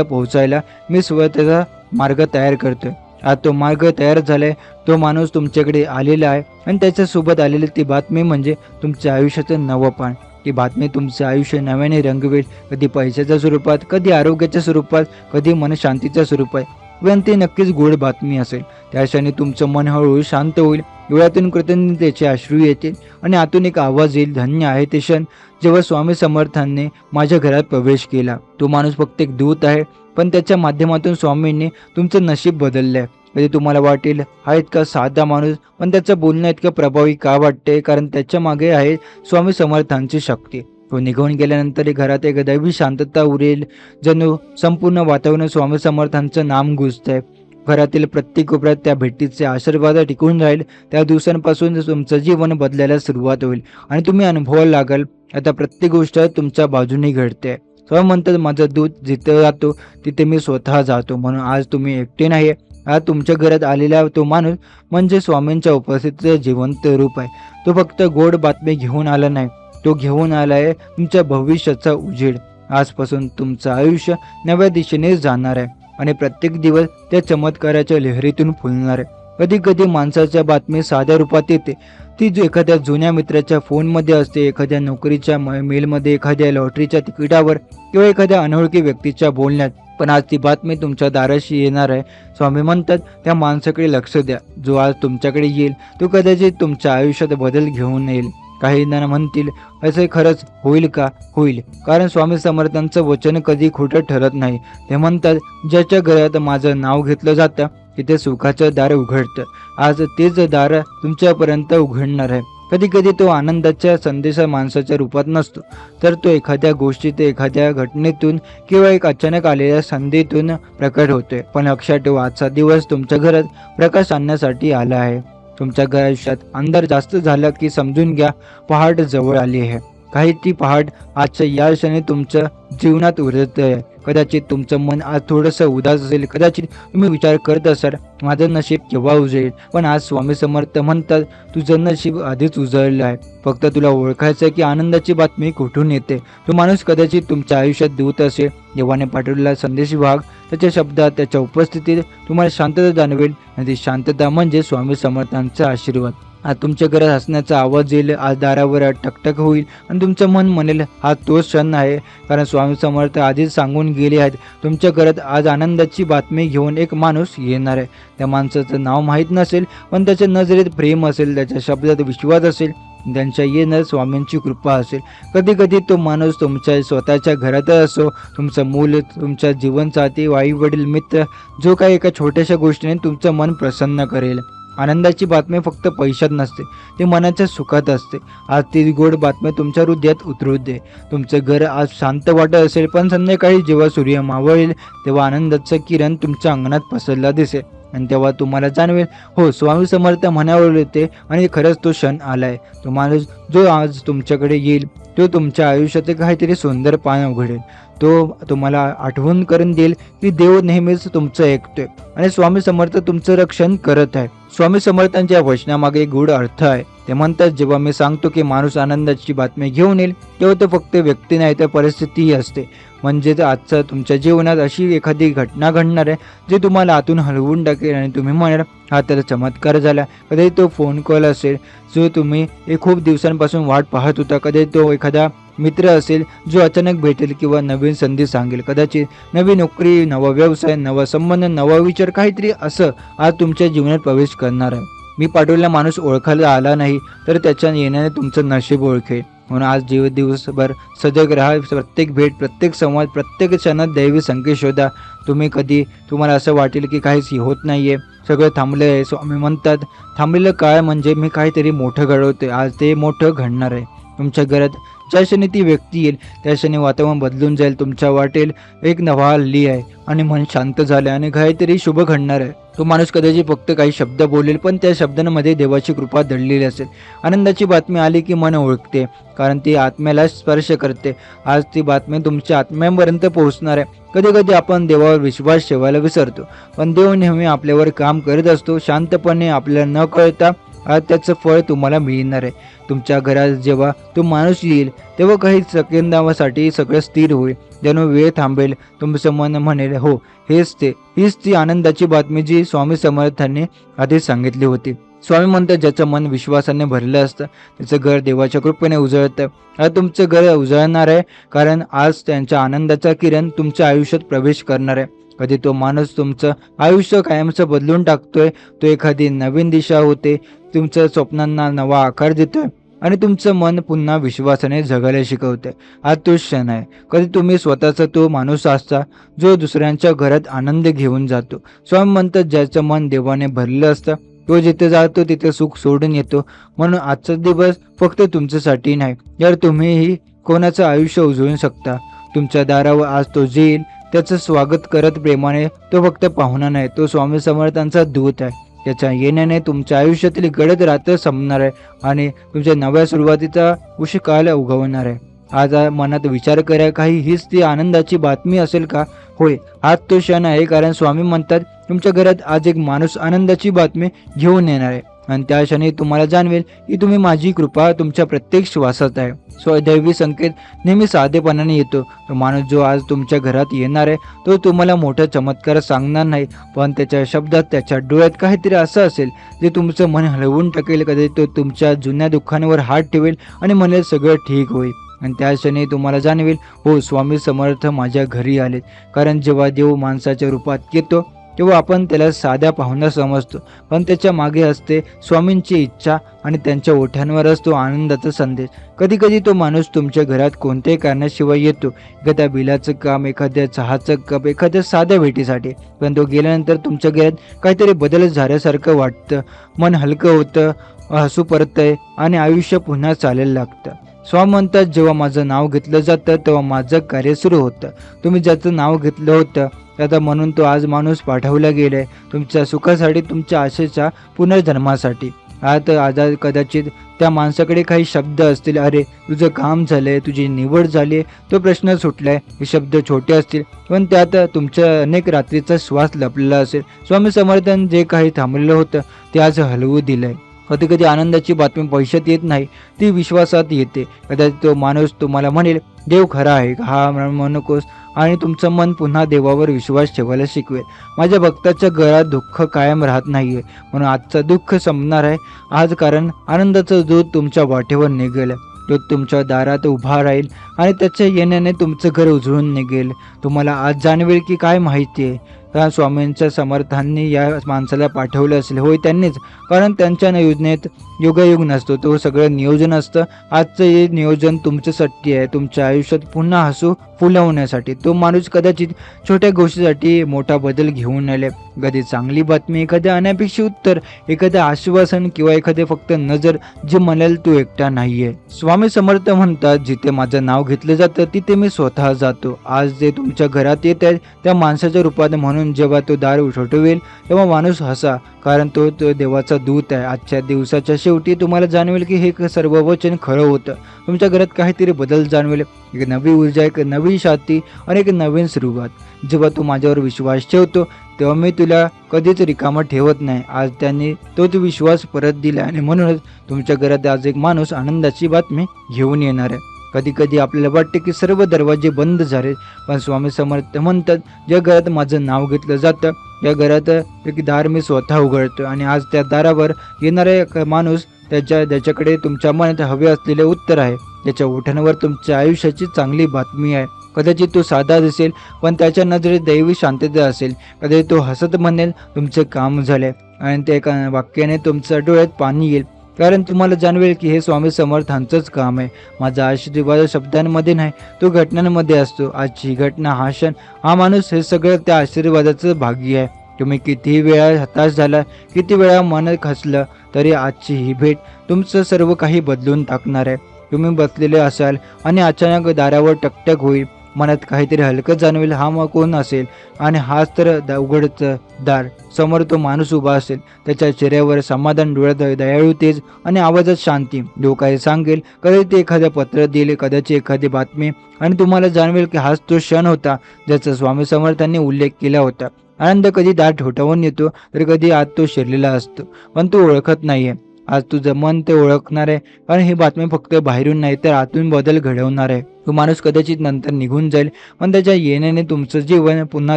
पोहोचायला मी स्वतःचा मार्ग तयार करतोय. आज तो मार्ग तयार झालाय. तो माणूस तुमच्याकडे आलेला आहे आणि त्याच्यासोबत आलेली ती बातमी म्हणजे तुमच्या आयुष्याचं नवं पान. ती बातमी तुमचं आयुष्य नव्याने रंगवेल, कधी पैशाच्या स्वरूपात, कधी आरोग्याच्या स्वरूपात, कधी मनशांतीच्या स्वरूपात. पण ती नक्कीच गोड बातमी असेल. त्या क्षणी तुमचं मन हळूहळू शांत होईल. डोळ्यातून कृतज्ञतेचे अश्रू येतील आणि आतून एक आवाज येईल, धन्य आहे ते क्षण जेव्हा स्वामी समर्थांनी माझ्या घरात प्रवेश केला. तो माणूस फक्त एक दूत आहे, पण त्याच्या माध्यमातून स्वामींनी तुमचं नशीब बदललं आहे. कधी तुम्हाला वाटेल, हा इतका साधा माणूस पण त्याचं बोलणं इतकं प्रभावी का वाटते, कारण त्याच्या मागे आहे स्वामी समर्थांची शक्ती. तो निघून गेल्यानंतर घरात एक दैवी शांतता उरेल, जणू संपूर्ण वातावरण स्वामी समर्थांचं नाम गुंजतंय. घरातील प्रत्येक कोपऱ्यात त्या भेटीचे आशीर्वाद टिकून राहील. त्या दिवसांपासून तुमचं जीवन बदलायला सुरुवात होईल आणि तुम्ही अनुभवायला लागाल, आता प्रत्येक गोष्ट तुमच्या बाजूने घडते. स्वामी म्हणतात, माझं दूत जिथे जातो तिथे मी स्वतः जातो. म्हणून आज तुम्ही एकटे नाही. आज तुमच्या घरात आलेला तो माणूस म्हणजे स्वामींच्या उपस्थितीचं जिवंत रूप आहे. तो फक्त गोड बातमी घेऊन आला नाही, तो घेऊन आलाय तुमच्या भविष्याचा उजेड. आजपासून तुमचं आयुष्य नव्या दिशेने जाणार आहे आणि प्रत्येक दिवस त्या चमत्काराच्या लहरीतून फुलणार आहे. कधी कधी माणसाच्या बातमी साध्या रूपात येते. ती जो एखाद्या जुन्या मित्राच्या फोनमध्ये असते, एखाद्या नोकरीच्या मेलमध्ये, एखाद्या लॉटरीच्या तिकिटावर किंवा एखाद्या अनोळखी व्यक्तीच्या बोलण्यात. पण आज ती बातमी तुमच्या दाराशी येणार आहे. स्वामी म्हणतात, त्या माणसाकडे लक्ष द्या. जो आज तुमच्याकडे येईल तो कदाचित तुमच्या आयुष्यात बदल घेऊन येईल. काही जण म्हणतील, असे खरंच होईल का? होईल, कारण स्वामी समर्थांचं वचन कधी खोटं ठरत नाही. ते म्हणतात, ज्याच्या घरात माझं नाव घेतलं जातं तिथे सुखाचं दार उघडतं. आज तेच दार तुमच्यापर्यंत उघडणार आहे. कधी कधी तो आनंदाच्या संदेशा माणसाच्या रूपात नसतो, तर तो एखाद्या गोष्टीत, एखाद्या घटनेतून किंवा एक अचानक आलेल्या संधीतून प्रकट होतोय. पण लक्षात ठेवा, आजचा दिवस तुमच्या घरात प्रकाश आणण्यासाठी आला आहे. तुमच्या आयुष्यात अंधार जास्त झाला की समजून घ्या, पहाट जवळ आली आहे. काही ती पहाट आजच्या या क्षणी तुमच्या जीवनात उरत आहे. कदाचित तुमचं मन आज थोडंसं उदास असेल, कदाचित तुम्ही विचार करत असाल, माझं नशीब केव्हा उजळेल. पण आज स्वामी समर्थ म्हणतात, तुझं नशीब आधीच उजळलं आहे. फक्त तुला ओळखायचं की आनंदाची बातमी कुठून येते. तो माणूस कदाचित तुमच्या आयुष्यात दूत असेल. देवाने पाठवलेला संदेश भाग, त्याच्या शब्दात, त्याच्या उपस्थितीत तुम्हाला शांतता जाणवेल आणि ती शांतता म्हणजे स्वामी समर्थांचा आशीर्वाद. आज तुमच्या घरात हसण्याचा आवाज येईल, आज दारावर टकटक होईल आणि तुमचं मन म्हणेल हा तोच क्षण आहे. कारण स्वामी समर्थ आधीच सांगून गेले आहेत, तुमच्या घरात आज आनंदाची बातमी घेऊन एक माणूस येणार आहे. त्या माणसाचं नाव माहीत नसेल, पण त्याच्या नजरेत प्रेम असेल, त्याच्या शब्दात विश्वास असेल, त्यांच्या येणं स्वामींची कृपा असेल. कधी कधी तो माणूस तुमच्या स्वतःच्या घरात असो, तुमचं मूल, तुमचा जीवनसाथी, आई वडील, मित्र, जो काही एका छोट्याशा गोष्टीने तुमचं मन प्रसन्न करेल. आनंदाची बातमी फक्त पैशात नसते, ती मनाच्या सुखात असते. आज ती गोड बातमी तुमच्या हृदयात उतरू दे. तुमचं घर आज शांत वाटत असेल, पण संध्याकाळी जेव्हा सूर्य मावळेल तेव्हा आनंदाचं किरण तुमच्या अंगणात पसरला दिसेल आणि तेव्हा तुम्हाला जाणवेल, हो, स्वामी समर्थ म्हणावले होते आणि खरंच तो क्षण आलाय. तो माणूस जो आज तुमच्याकडे येईल तो तुमच्या आयुष्यात काहीतरी सुंदर पान उघडेल. तो तुम्हाला आठवण करून देईल की देव नेहमीच तुमचं ऐकतोय आणि स्वामी समर्थ तुमचं रक्षण करत आहे. स्वामी समर्थांच्या वचनामागे एक गूढ अर्थ आहे. ते म्हणतात, जेव्हा मी सांगतो की माणूस आनंदाची बातमी घेऊन येईल, तेव्हा तो फक्त व्यक्ती नाही तर परिस्थितीही असते. म्हणजे आजच्या तुमच्या जीवनात अशी एखादी घटना घडणार आहे जी तुम्हाला आतून हलवून टाकेल आणि तुम्ही म्हणाल हा तर चमत्कार झाला. कधी तो फोन कॉल असेल जो तुम्ही खूप दिवसांपासून वाट पाहत होता, कधी तो एखादा मित्र असेल जो अचानक भेटेल किंवा नवीन संधी सांगेल, कदाचित नवी नोकरी, नवा व्यवसाय, नवा संबंध, नवा विचार, काहीतरी असं आज तुमच्या जीवनात प्रवेश करणार आहे. मी पाठवलेला माणूस ओळखायला आला नाही तर त्याच्या येण्याने तुमचं नशीब ओळखेल. म्हणून आज दिवसभर सजग राहा. प्रत्येक भेट, प्रत्येक संवाद, प्रत्येक क्षणात दैवी संकेत शोधा. तुम्हाला असं वाटेल की काहीच होत नाहीये, सगळं थांबलं आहे. स्वामी म्हणतात, थांबलेलं काळ म्हणजे मी काहीतरी मोठं घडवते. आज ते मोठं घडणार आहे. तुमच्या घरात ज्या क्षणी ती व्यक्ती येईल त्या क्षणी वातावरण बदलून जाईल. तुमच्या वाटेल एक नवा हल्ली आहे आणि मन शांत झालं आणि काहीतरी शुभ घडणार आहे. तो माणूस कदाचित फक्त काही शब्द बोलेल, पण त्या शब्दांमध्ये देवाची कृपा दडलेली असेल. आनंदाची बातमी आली की मन ओळखते, कारण ती आत्म्याला स्पर्श करते. आज ती बातमी तुमच्या आत्म्यापर्यंत पोहोचणार आहे. कधी कधी आपण देवावर विश्वास ठेवायला विसरतो, पण देव नेहमी आपल्यावर काम करत असतो. शांतपणे आपल्याला न कळता आज त्याचं फळ तुम्हाला मिळणार आहे. तुमच्या घरात जेव्हा तो माणूस येईल तेव्हा काही सेकंदासाठी सगळं स्थिर होईल, जणू वेळ थांबेल. तुमचं मन म्हणेल, हो, हीच ती आनंदाची बातमी जी स्वामी समर्थांनी आधी सांगितली होती. स्वामी म्हणतात, ज्याचं मन विश्वासाने भरलं असतं त्याचं घर देवाच्या कृपेने उजळतं. आज तुमचं घर उजळणार आहे, कारण आज त्यांच्या आनंदाचा किरण तुमच्या आयुष्यात प्रवेश करणार आहे. कधी तो माणूस तुमचं आयुष्य कायमचं बदलून टाकतोय, तो एखादी नवीन दिशा होते, तुमच्या स्वप्नांना नवा आकार देतोय आणि तुमचं मन पुन्हा विश्वासाने जगायला शिकवते. आज तो क्षण आहे. कधी तुम्ही स्वतःचा तो माणूस असता जो दुसऱ्यांच्या घरात आनंद घेऊन जातो. स्वामी म्हणतात, ज्याचं मन देवाने भरलं असतं तो जिथे जातो तिथे सुख सोडून येतो. म्हणून आजचा दिवस फक्त तुमच्यासाठी नाही, जर तुम्हीही कोणाचं आयुष्य उजळू शकता. तुमच्या दारावर आज तो येईल, त्याचं स्वागत करत प्रेमाने. तो फक्त पाहुणा नाही, तो स्वामी समर्थांचा दूत आहे. त्याच्या येण्याने तुमच्या आयुष्यातील गडद रात्र संपणार आहे आणि तुमच्या नव्या सुरुवातीचा उषकाल उगवणार आहे. आज मनात विचार करा, काही हीच ती आनंदाची बातमी असेल का? होय, आज तो क्षण आहे, कारण स्वामी म्हणतात तुमच्या घरात आज एक माणूस आनंदाची बातमी घेऊन येणार आहे आणि त्या क्षणी तुम्हाला जाणवेल की तुम्ही माझी कृपा तुमच्या प्रत्येक श्वासात आहे. दैवी संकेत नेहमी साधेपणाने येतो. तो माणूस जो आज तुमच्या घरात येणार आहे तो तुम्हाला मोठा चमत्कार सांगणार नाही, पण त्याच्या शब्दात, त्याच्या डोळ्यात काहीतरी असं असेल जे तुमचं मन हलवून टाकेल. कधी तो तुमच्या जुन्या दुःखांवर हात ठेवेल आणि म्हणेल सगळं ठीक होईल. आणि त्या क्षणी तुम्हाला जाणवेल, हो, स्वामी समर्थ माझ्या घरी आलेत. कारण जेव्हा देव माणसाच्या रूपात येतो तेव्हा आपण त्याला साध्या पाहुणा समजतो, पण त्याच्या मागे असते स्वामींची इच्छा आणि त्यांच्या ओठांवर असतो आनंदाचा संदेश. कधी कधी तो माणूस तुमच्या घरात कोणत्याही कारणाशिवाय येतो, एखाद्या बिलाचं काम, एखाद्या चहाचं कप, एखाद्या साध्या भेटीसाठी, पण तो गेल्यानंतर तुमच्या घरात काहीतरी बदल झाल्यासारखं वाटतं. मन हलकं होतं, हसू परतंय आणि आयुष्य पुन्हा चालायला लागतं. स्वामी म्हणतात, जेव्हा माझं नाव घेतलं जातं तेव्हा माझं कार्य सुरू होतं. तुम्ही ज्याचं नाव घेतलं होतं आता म्हणून तो आज माणूस पाठवला गेलाय, तुमच्या सुखासाठी, तुमच्या आशेच्या पुनर्जन्मासाठी. आज कदाचित त्या माणसाकडे काही शब्द असतील, अरे तुझं काम झालंय, तुझी निवड झाली, तो प्रश्न सुटलाय. हे शब्द छोटे असतील, पण त्यात तुमच्या अनेक रात्रीचा श्वास लपलेला असेल. स्वामी समर्थांनी जे काही थांबलेलं होतं ते आज हलवू दिलंय. कधी कधी आनंदाची बातमी पैशात येत नाही, ती विश्वासात येते. कदाचित तो माणूस तुम्हाला म्हणेल, देव खरा आहे, हा म्हणू नकोस, आणि तुमचं मन पुन्हा देवावर विश्वास ठेवायला शिकवेल. माझ्या भक्ताच्या घरात दुःख कायम राहत नाहीये, म्हणून आजचं दुःख संपणार आहे आज, कारण आनंदाचं दूत तुमच्या वाटेवर निघेल. तो तुमच्या दारात उभा राहील आणि त्याच्या येण्याने तुमचं घर उजळून निघेल. तुम्हाला आज जाणवेल की काय माहिती आहे. त्या स्वामींच्या समर्थांनी या माणसाला पाठवलं असेल. होय, त्यांनीच, कारण त्यांच्या योजनेत युगायुग नसतो, तो सगळं नियोजन असतं. आजचं हे नियोजन तुमच्यासाठी आहे, तुमच्या आयुष्यात पुन्हा हसू फुलवण्यासाठी. तो माणूस कदाचित छोट्या गोष्टीसाठी मोठा बदल घेऊन आले. कधी चांगली बातमी, एखाद्या अनपेक्षित उत्तर, एखादं आश्वासन किंवा एखादे फक्त नजर, जे म्हणाल तू एकटा नाहीये. स्वामी समर्थ म्हणतात, जिथे माझं नाव घेतलं जातं तिथे मी स्वतः जातो. आज जे तुमच्या घरात येत आहे त्या माणसाच्या रूपात, म्हणून जेव्हा तो दार उठववेल तेव्हा माणूस हसा, कारण तो देवाचा दूत आहे. आजच्या दिवसाच्या शेवटी तुम्हाला जाणवेल की हे सर्व वचन खरं होतं. तुमच्या घरात काहीतरी बदल जाणवेल, एक नवी ऊर्जा, एक नवी शांती आणि एक नवीन सुरुवात. जेव्हा तू माझ्यावर विश्वास ठेवतो तेव्हा मी तुला कधीच रिकामं ठेवत नाही. आज त्यांनी तोच विश्वास परत दिला आणि म्हणूनच तुमच्या घरात आज एक माणूस आनंदाची बातमी घेऊन येणार आहे. कधी कधी आपल्याला वाटते की सर्व दरवाजे बंद झाले, पण स्वामी समर्थ म्हणतात, ज्या घरात माझं नाव घेतलं जातं या घरात एक दार मी स्वतः उघडतो. आणि आज त्या दारावर येणारा माणूस ज्याच्याकडे तुमच्या मनात हवे असलेले उत्तर आहे, त्याच्या ओठांवर तुमच्या आयुष्याची चांगली बातमी आहे. कदाचित तो साधा दिसेल, पण त्याच्या नजरेत दैवी शांतता असेल. कदाचित तो हसत म्हणेल, तुमचे काम झाले, आणि त्या एका वाक्याने तुमच्या डोळ्यात पाणी येईल, कारण तुम्हाला जाणवेल की हे स्वामी समर्थांचंच काम आहे. माझा आशीर्वाद शब्दांमध्ये नाही, तो घटनांमध्ये असतो. आजची घटना, हा क्षण, हा माणूस, हे सगळं त्या आशीर्वादाचं भाग्य आहे. तुम्ही कितीही वेळा हताश झाला, किती वेळा मन खचलं, तरी आजची ही भेट तुमचं सर्व काही बदलून टाकणार आहे. तुम्ही बसलेले असाल आणि अचानक दारावर टकटक होईल, मनात काहीतरी हलकं जाणवेल. हा मग कोण असेल? आणि हाच तर उघडचं दार. समोर तो माणूस उभा असेल, त्याच्या चेहऱ्यावर समाधान, डोळ्यात दयाळू तेज आणि आवाजात शांती. जो काही सांगेल, कदाचित एखादं पत्र देईल, कदाचित एखादी बातमी, आणि तुम्हाला जाणवेल की हाच तो क्षण होता ज्याचा स्वामी समर्थांनी उल्लेख केला होता. आनंद कधी दार ठोठावून येतो, तर कधी आत तो शिरलेला असतो, पण तो ओळखत नाहीये. आज तुझं मन ते ओळखणार आहे, कारण ही बातमी फक्त बाहेरून नाही तर आतून बदल घडवणार आहे. तो माणूस कदाचित नंतर निघून जाईल, पण त्याच्या येण्याने तुमचं जीवन पुन्हा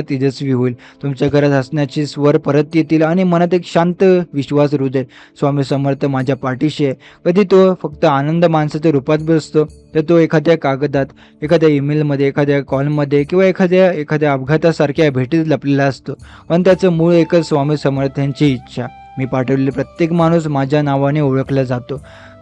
तेजस्वी होईल. तुमच्या घरात हसण्याचे स्वर परत येतील आणि मनात एक शांत विश्वास रुजेल. स्वामी समर्थ माझ्या पाठीशी आहे. कधी तो फक्त आनंद माणसाच्या रूपात बसतो, तर तो एखाद्या कागदात, एखाद्या ईमेलमध्ये, एखाद्या कॉलमध्ये किंवा एखाद्या अपघातासारख्या भेटीत लपलेला असतो. पण त्याचं मूळ एकच, स्वामी समर्थांची इच्छा. मी पाठवलेले प्रत्येक माणूस माझ्या नावाने ओळखला जातो,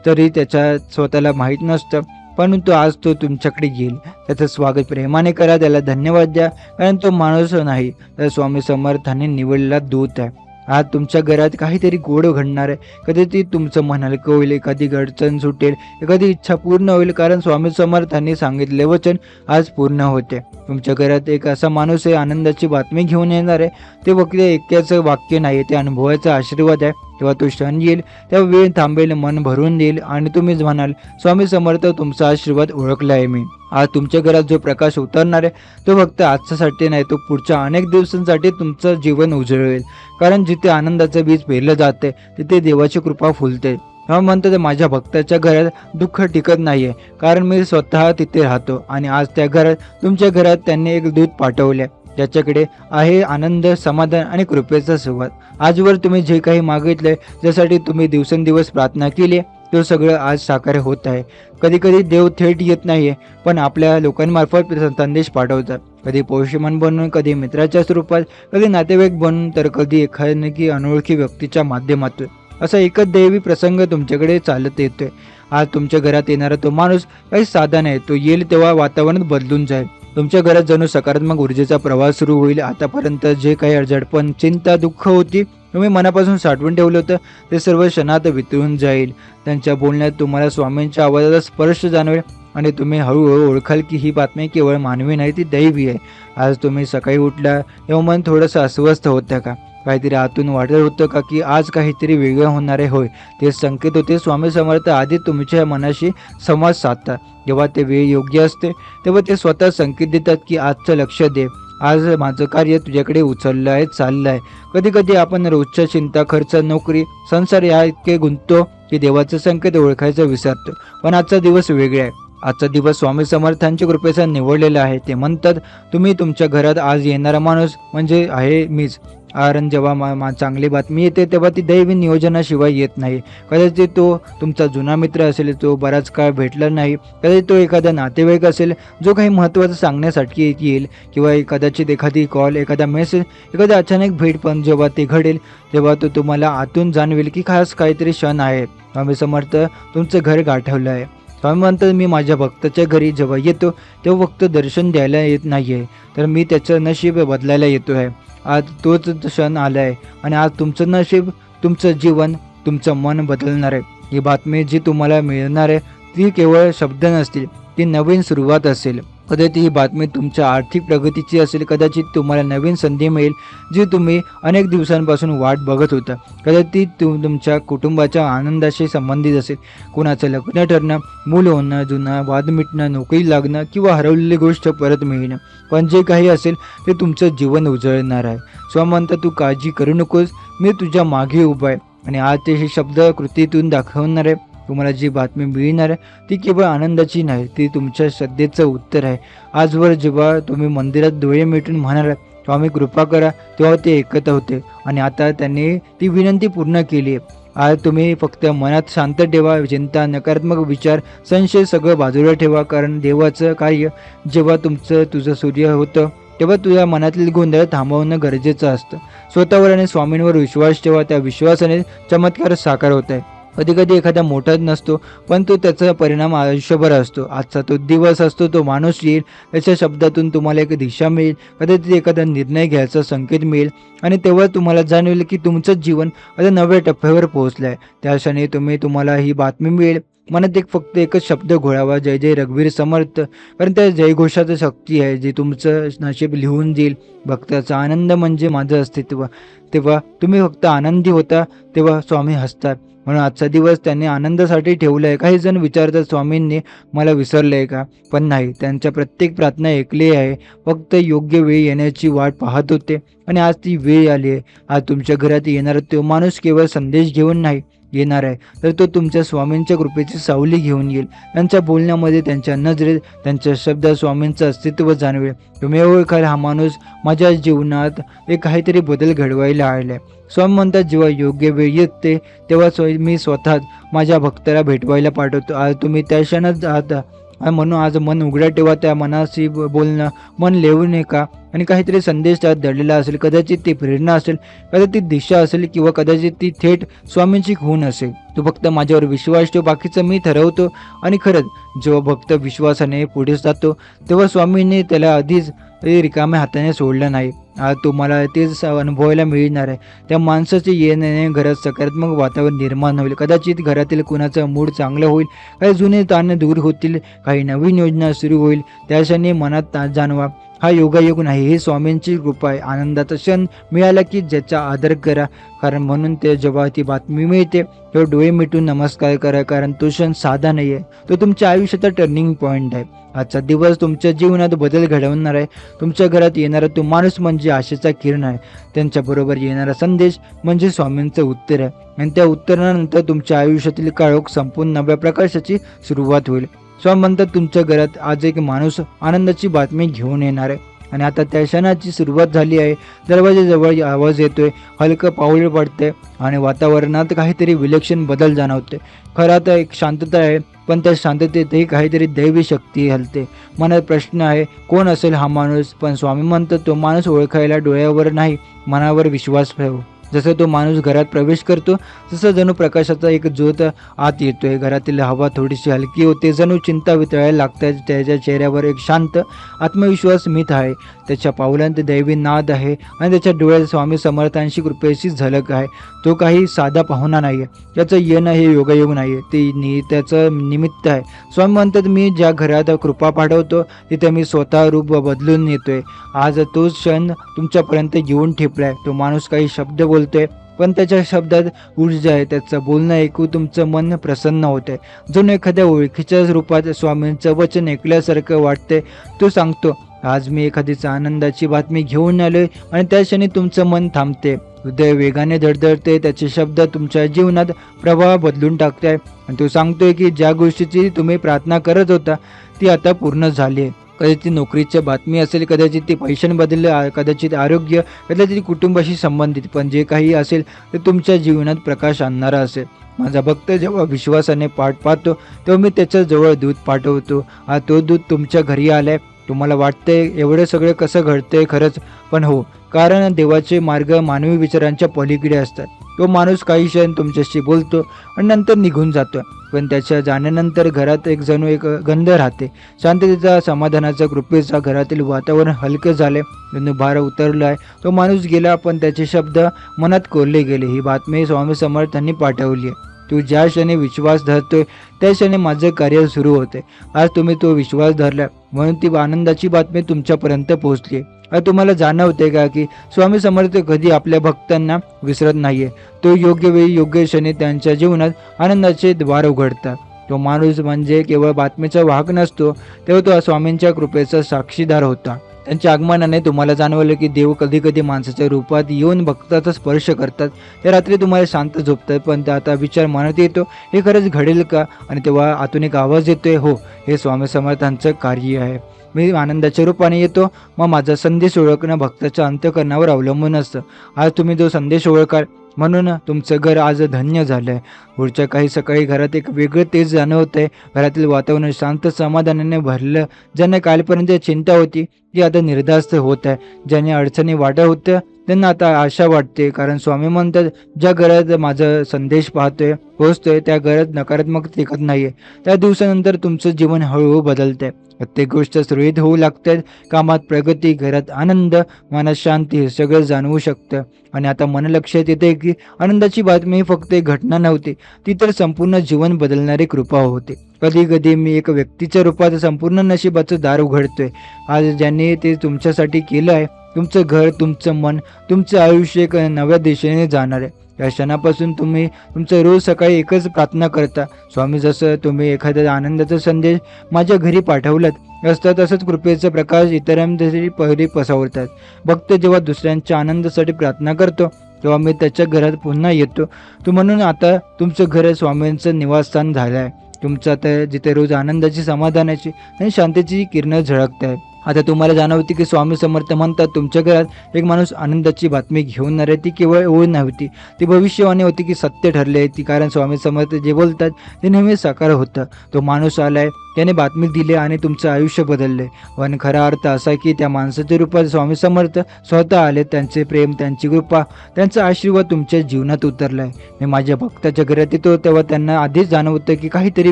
तरी त्याच्या स्वतःला माहीत नसतं. परंतु आज तो तुमच्याकडे येईल. त्याचं स्वागत प्रेमाने करा, त्याला धन्यवाद द्या, कारण तो माणूस नाही तर स्वामी समर्थांनी निवडलेला दूत आहे. आज तुमच्या घरात काहीतरी गोड घडणार आहे. कधी तुमचं मन हलकं होईल, एखादी अडचण सुटेल, एखादी इच्छा पूर्ण होईल, कारण स्वामी समर्थांनी सांगितले वचन आज पूर्ण होते. तुमच्या घरात एक असा माणूस आहे, आनंदाची बातमी घेऊन येणार आहे. ते फक्त ऐक्याचं वाक्य नाही, ते अनुभवाचा आशीर्वाद आहे. तेव्हा तो क्षण येईल, तेव्हा वेळ थांबेल, मन भरून देईल, आणि तुम्हीच म्हणाल, स्वामी समर्थ, तुमचा आशीर्वाद ओळखला आहे मी. आज तुमच्या घरात जो प्रकाश उतरणार आहे तो फक्त आजच्यासाठी नाही, तो पुढच्या अनेक दिवसांसाठी तुमचं जीवन उजळवेल. कारण जिथे आनंदाचं बीज पेरलं जाते तिथे देवाची कृपा फुलते. हा म्हणतात, माझ्या भक्ताच्या घरात दुःख टिकत नाहीये, कारण मी स्वतः तिथे राहतो. आणि आज त्या घरात, तुमच्या घरात त्यांनी एक दूत पाठवले, ज्याच्याकडे आहे आनंद, समाधान आणि कृपेचा सुवास. आजवर तुम्ही जे काही मागितले, ज्यासाठी तुम्ही दिवसेंदिवस प्रार्थना केली, तो सगळं आज साकार होत आहे. कधी कधी देव थेट येत नाहीये, पण आपल्या लोकांमार्फत संदेश पाठवतात. कधी पोषमान बनून, कधी मित्राच्या स्वरूपात, कधी नातेवाईक बनून, तर कधी एखादी अनोळखी व्यक्तीच्या माध्यमातून. असा एकच दैवी प्रसंग तुमच्याकडे चालत येतोय. आज तुमच्या घरात येणारा तो माणूस काही साधा नाही, तो येईल तेव्हा वातावरण बदलून जाईल. तुमच्या घरात जणू सकारात्मक ऊर्जेचा प्रवास सुरू होईल. आतापर्यंत जे काही अडचण, चिंता, दुःख होती, तुम्ही मनापासून साठवून ठेवलं होतं, ते सर्व क्षणात वितळून जाईल. त्यांच्या बोलण्यात तुम्हाला स्वामींच्या आवाजाचा स्पर्श जाणवेल, आणि तुम्ही हळूहळू ओळखाल की ही बातमी केवळ मानवी नाही, ती दैवी आहे. आज तुम्ही सकाळी उठला तेव्हा मन थोडंसं अस्वस्थ होतं का? काहीतरी आतून वाटत होतं का की आज काहीतरी वेगळं होणार आहे? होय, ते संकेत होते. स्वामी समर्थ आधी तुमच्या मनाशी संवाद साधतात. जेव्हा ते वेळ योग्य असते तेव्हा ते स्वतः संकेत देतात की आजचं लक्ष दे, आज माझं कार्य तुझ्याकडे उचललं आहे, चाललं आहे. कधी कधी आपण रोजच्या चिंता, खर्च, नोकरी, संसार या इतके गुंततो की देवाचं संकेत ओळखायचं विसरतो. पण आजचा दिवस वेगळा आहे. आजचा दिवस स्वामी समर्थांच्या कृपेचा निवडलेला आहे. ते म्हणतात, तुम्ही तुमच्या घरात आज येणारा माणूस म्हणजे आहे मीच. कारण जेव्हा चांगली बातमी येते तेव्हा ती दैवी नियोजनाशिवाय येत नाही. कदाचित तो तुमचा जुना मित्र असेल, तो बराच काळ भेटला नाही. कदाचित तो एखादा नातेवाईक असेल जो काही महत्त्वाचं सांगण्यासाठी येईल, किंवा कदाचित एखादी कॉल, एखादा मेसेज, एखादी अचानक भेट. पण जेव्हा ते घडेल तेव्हा तो तुम्हाला आतून जाणवेल की खास काहीतरी क्षण आहे. स्वामी समर्थ तुमचं घर गाठवलं आहे. स्वामी म्हणतात, मी माझ्या भक्ताच्या घरी जेव्हा येतो तेव्हा फक्त दर्शन द्यायला येत नाही आहे, तर मी त्याचं नशीब बदलायला येतो आहे. आज तोच क्षण आला आहे आणि आज तुमचं नशीब, तुमचं जीवन, तुमचं मन बदलणार आहे. ही बातमी जी तुम्हाला मिळणार आहे ती केवळ शब्द नसतील, ती नवीन सुरुवात असेल. कदाचित ही बातमी तुमच्या आर्थिक प्रगतीची असेल, कदाचित तुम्हाला नवीन संधी मिळेल जी तुम्ही अनेक दिवसांपासून वाट बघत होता. कदाचित तुमच्या कुटुंबाच्या आनंदाशी संबंधित असेल. कुणाचं लग्न ठरणं, मूल होणं, जुना वाद मिटणं, नोकरी लागणं किंवा हरवलेली गोष्ट परत मिळणं. पण जे काही असेल ते तुमचं जीवन उजळणार आहे. स्वामी म्हणतात, तू काळजी करू नकोस, मी तुझ्या मागे उभा आहे. आणि आज ते हे शब्द कृतीतून दाखवणार आहे. तुम्हाला जी बातमी मिळणार आहे ती केवळ आनंदाची नाही, ती तुमच्या श्रद्धेचं उत्तर आहे. आजवर जेव्हा तुम्ही मंदिरात डोळे मिटून म्हणाल, स्वामी कृपा करा, तेव्हा ते ऐकत होते आणि आता त्यांनी ती विनंती पूर्ण केली आहे. आज तुम्ही फक्त मनात शांत ठेवा. चिंता, नकारात्मक विचार, संशय सगळं बाजूला ठेवा. कारण देवाचं कार्य जेव्हा तुझं सूर्य होतं तेव्हा तुझ्या मनातील गोंधळ थांबवणं गरजेचं असतं. स्वतःवर आणि स्वामींवर विश्वास ठेवा. त्या विश्वासाने चमत्कार साकार होत आहे. कधी कधी एखादा मोठा नसतो, पण तो त्याचा परिणाम आयुष्यभर असतो. आजचा तो दिवस असतो, तो माणूस येईल, त्याच्या शब्दातून तुम्हाला एक दिशा मिळेल, कदाचित एखादा निर्णय घ्यायचा संकेत मिळेल आणि तेव्हा तुम्हाला जाणवेल की तुमचं जीवन आता नव्या टप्प्यावर पोहोचलं आहे. त्या क्षणी तुम्हाला ही बातमी मिळेल. मनात फक्त एकच शब्द घोळावा, जय जय रघुवीर समर्थ. कारण त्या जयघोषाचं शक्ती आहे जी तुमचं नशीब लिहून देईल. भक्ताचा आनंद म्हणजे माझं अस्तित्व. तेव्हा तुम्ही फक्त आनंदी होता तेव्हा स्वामी हसतात. म्हणून आजचा दिवस त्यांनी आनंदासाठी ठेवला आहे. काही जण विचारतात, स्वामींनी मला विसरलंय का? पण नाही, त्यांच्या प्रत्येक प्रार्थना ऐकली आहे. फक्त योग्य वेळ येण्याची वाट पाहत होते आणि आज ती वेळ आली आहे. आज तुमच्या घरात येणारा तो माणूस केवळ संदेश घेऊन नाही येणार आहे, तर तो तुमच्या स्वामींच्या कृपेची सावली घेऊन येईल. त्यांच्या बोलण्यामध्ये, त्यांच्या नजरेत, त्यांच्या शब्दात स्वामींचं अस्तित्व जाणवेल. तुम्ही ओळखाल, हा माणूस माझ्या जीवनात एक काहीतरी बदल घडवायला आलाय. स्वामी म्हणतात, जेव्हा योग्य वेळ येते तेव्हा मी स्वतःच माझ्या भक्ताला भेटवायला पाठवतो. आज तुम्ही त्या क्षणात आहात. म्हणून आज मन उघडं ठेवा. त्या मनाशी बोलणं, मन लिहू नका आणि काहीतरी संदेश त्यात दडलेला असेल. कदाचित ती प्रेरणा असेल, कदाचित दिशा असेल, किंवा कदाचित ती थेट स्वामींची खूण असेल. तू फक्त माझ्यावर विश्वास ठेव, बाकीचं मी ठरवतो. आणि खरंच जेव्हा भक्त विश्वासाने पुढे जातो तेव्हा स्वामींनी त्याला आधीच रिकाम्या हाताने सोडलं नाही. आज तुम्हाला तेच अनुभवायला मिळणार आहे. त्या माणसाचे येण्याने घरात सकारात्मक वातावरण निर्माण होईल. कदाचित घरातील कुणाचं मूड चांगलं होईल, काही जुने ताण दूर होतील, काही नवीन योजना सुरू होईल. त्या क्षणी मनात जाणवा, हा योगायोग नाही, ही स्वामींची कृपा आहे. आनंदाचा क्षण मिळाला की ज्याचा आदर करा. कारण म्हणून ते जेव्हा ती बातमी मिळते तेव्हा डोळे मिटून नमस्कार करा. कारण तो क्षण साधा नाही आहे, तो तुमच्या आयुष्याचा टर्निंग पॉईंट आहे. आजचा दिवस तुमच्या जीवनात बदल घडवणार आहे. तुमच्या घरात येणारा तो माणूस म्हणजे आशेचा किरण आहे. त्यांच्याबरोबर येणारा संदेश म्हणजे स्वामींचं उत्तर आहे. आणि त्या उत्तरानंतर तुमच्या आयुष्यातील काळोख संपूर्ण नव्या प्रकाशाची सुरुवात होईल. स्वामी म्हणतात, तुमच्या घरात आज एक माणूस आनंदाची बातमी घेऊन येणार आहे. आणि आता त्या क्षणाची सुरुवात झाली आहे. दरवाजाजवळ आवाज येतोय, हलकं पाऊल पडते आणि वातावरणात काहीतरी विलक्षण बदल जाणवते. खरं तर एक शांतता आहे, पण त्या शांततेतही काहीतरी दैवी शक्ती हलते. मनात प्रश्न आहे, कोण असेल हा माणूस? पण स्वामी म्हणतात, तो माणूस ओळखायला डोळ्यावर नाही, मनावर विश्वास ठेव. जसं तो माणूस घरात प्रवेश करतो तसं जणू प्रकाशाचा एक ज्योत आत येतोय. घरातील हवा थोडीशी हलकी होते, जणू चिंता वितळायला लागतात. त्याच्या चेहऱ्यावर एक शांत आत्मविश्वास स्मित आहे. त्याच्या पावलांत दैवी नाद आहे आणि त्याच्या डोळ्यात स्वामी समर्थांशी कृपेची झलक आहे. तो काही साधा पाहुणा नाही आहे, त्याचं येणं हे योगायोग नाही आहे, ते त्याचं निमित्त आहे. स्वामी म्हणतात, मी ज्या घरात कृपा पाठवतो तिथे मी स्वतः रूप बदलून येतोय. आज तोच क्षण तुमच्यापर्यंत येऊन ठेपलाय. तो माणूस काही शब्द बोलतोय, पण त्याच्या शब्दात ऊर्जा आहे. त्याचं बोलणं ऐकून तुमचं मन प्रसन्न होतंय. जणू एखाद्या ओळखीच्या रूपात स्वामींचं वचन ऐकल्यासारखं वाटतंय. तो सांगतो, आज मी एखादीच आनंदाची बातमी घेऊन आलोय आणि त्या क्षणी तुमचं मन थांबते, हृदय वेगाने धडधडते, त्याचे शब्द तुमच्या जीवनात प्रवाह बदलून टाकताय आणि तो सांगतोय की ज्या गोष्टीची तुम्ही प्रार्थना करत होता ती आता पूर्ण झाली आहे. कदाचित ती नोकरीची बातमी असेल, कदाचित ती पैशांबद्दल, कदाचित आरोग्य, कदाचित कुटुंबाशी संबंधित, पण जे काही असेल ते तुमच्या जीवनात प्रकाश आणणारा असेल. माझा भक्त जेव्हा विश्वासाने पाठ पाहतो तेव्हा मी त्याच्या जवळ दूत पाठवतो. हा तो दूत तुमच्या घरी आलाय. तुम्हाला वाटतंय एवढं सगळं कसं घडतंय खरंच, पण हो, कारण देवाचे मार्ग मानवी विचारांच्या पलीकडे असतात. तो माणूस काही क्षण तुमच्याशी बोलतो आणि नंतर निघून जातो, पण त्याच्या जाण्यानंतर घरात एक जणू एक गंध राहते, शांततेचा, समाधानाचा, कृपेचा. घरातील वातावरण हलकं झाले, जणू भार उतरलाय. तो माणूस गेला पण त्याचे शब्द मनात कोरले गेले. ही बातमी स्वामी समर्थांनी पाठवली आहे. तू ज्या क्षणी विश्वास धरतोय त्या क्षणी माझं कार्य सुरू होते. आज तुम्ही तो विश्वास धरला म्हणून ती आनंदाची बातमी तुमच्यापर्यंत पोहोचली. आज तुम्हाला जाणवते का की स्वामी समर्थ कधी आपल्या भक्तांना विसरत नाहीये. तो योग्य वेळी योग्य क्षणी त्यांच्या जीवनात आनंदाचे द्वार उघडतात. तो माणूस म्हणजे केवळ बातमीचा वाहक नसतो, तेव्हा तो स्वामींच्या कृपेचा साक्षीदार होता. त्यांच्या आगमनाने तुम्हाला जाणवलं की देव कधी कधी माणसाच्या रूपात येऊन भक्ताचा स्पर्श करतात. त्या रात्री तुम्हाला शांत झोपतात, पण आता विचार मनात येतो, हे खरंच घडेल का? आणि तेव्हा आतून एक आवाज येतोय, हो, हे स्वामी समर्थांचं कार्य आहे. मी आनंदाच्या रूपाने येतो. मग माझा संदेश ओळखणं भक्ताच्या अंतःकरणावर अवलंबून असतं. आज तुम्ही जो संदेश ओळखाल म्हणून तुमचं घर आज धन्य झालंय. पुढच्या काही सकाळी घरात एक वेगळं तेज जाणवतंय. घरातील वातावरण शांत, समाधानाने भरलं. ज्यांना कालपर्यंत चिंता होती ती आता निर्धास्त होत आहे. ज्यांनी अडचणी वाढत होत्या त्यांना आता आशा वाटते, कारण स्वामी म्हणतात, ज्या घरात माझा संदेश पोहोचतोय त्या घरात नकारात्मक टिकत नाहीये. त्या दिवसानंतर तुमचं जीवन हळूहळू बदलतंय. प्रत्येक गोष्ट सुरळीत होऊ लागतात. कामात प्रगती, घरात आनंद, मनात शांती, हे सगळं जाणवू शकतं. आणि आता मन लक्षात येते की आनंदाची बातमी फक्त एक घटना नव्हती, ती तर संपूर्ण जीवन बदलणारी कृपा होती. कधी कधी मी एक व्यक्तीच्या रूपात संपूर्ण नशिबाचं दार उघडतोय. आज ज्यांनी ते तुमच्यासाठी केलं आहे, तुमचं घर, तुमचं मन, तुमचं आयुष्य एक नव्या दिशेने जाणार आहे. या क्षणापासून तुम्ही तुमचं रोज सकाळी एकच प्रार्थना करता, स्वामी, जसं तुम्ही एखाद्या आनंदाचा संदेश माझ्या घरी पाठवलात असता तसंच कृपेचा प्रकाश इतरांसाठी पहिली पसरवतात. भक्त जेव्हा दुसऱ्यांच्या आनंदासाठी प्रार्थना करतो तेव्हा मी त्याच्या घरात पुन्हा येतो. म्हणून आता तुमचं घर स्वामींचं निवासस्थान झालं आहे. तुमचं आता जिथे रोज आनंदाची, समाधानाची आणि शांतीची किरणं झळकत आहेत. आता तुम्हाला जाणवते की स्वामी समर्थ म्हणतात, तुमच्या घरात एक माणूस आनंदाची बातमी घेऊन येणार आहे. ती केवळ ओळ नव्हती, ती भविष्यवाणी होती की सत्य ठरले ती, कारण स्वामी समर्थ जे बोलतात ते नेहमी साकार होतं. तो माणूस आलाय, त्याने बातमी दिली आणि तुमचं आयुष्य बदलले. पण खरा अर्थ असा की त्या माणसाच्या रूपात स्वामी समर्थ स्वतः आले. त्यांचे प्रेम, त्यांची कृपा, त्यांचा आशीर्वाद तुमच्या जीवनात उतरलाय. मी माझ्या भक्ताच्या घरात येतो तेव्हा त्यांना आधीच जाणवतं की काहीतरी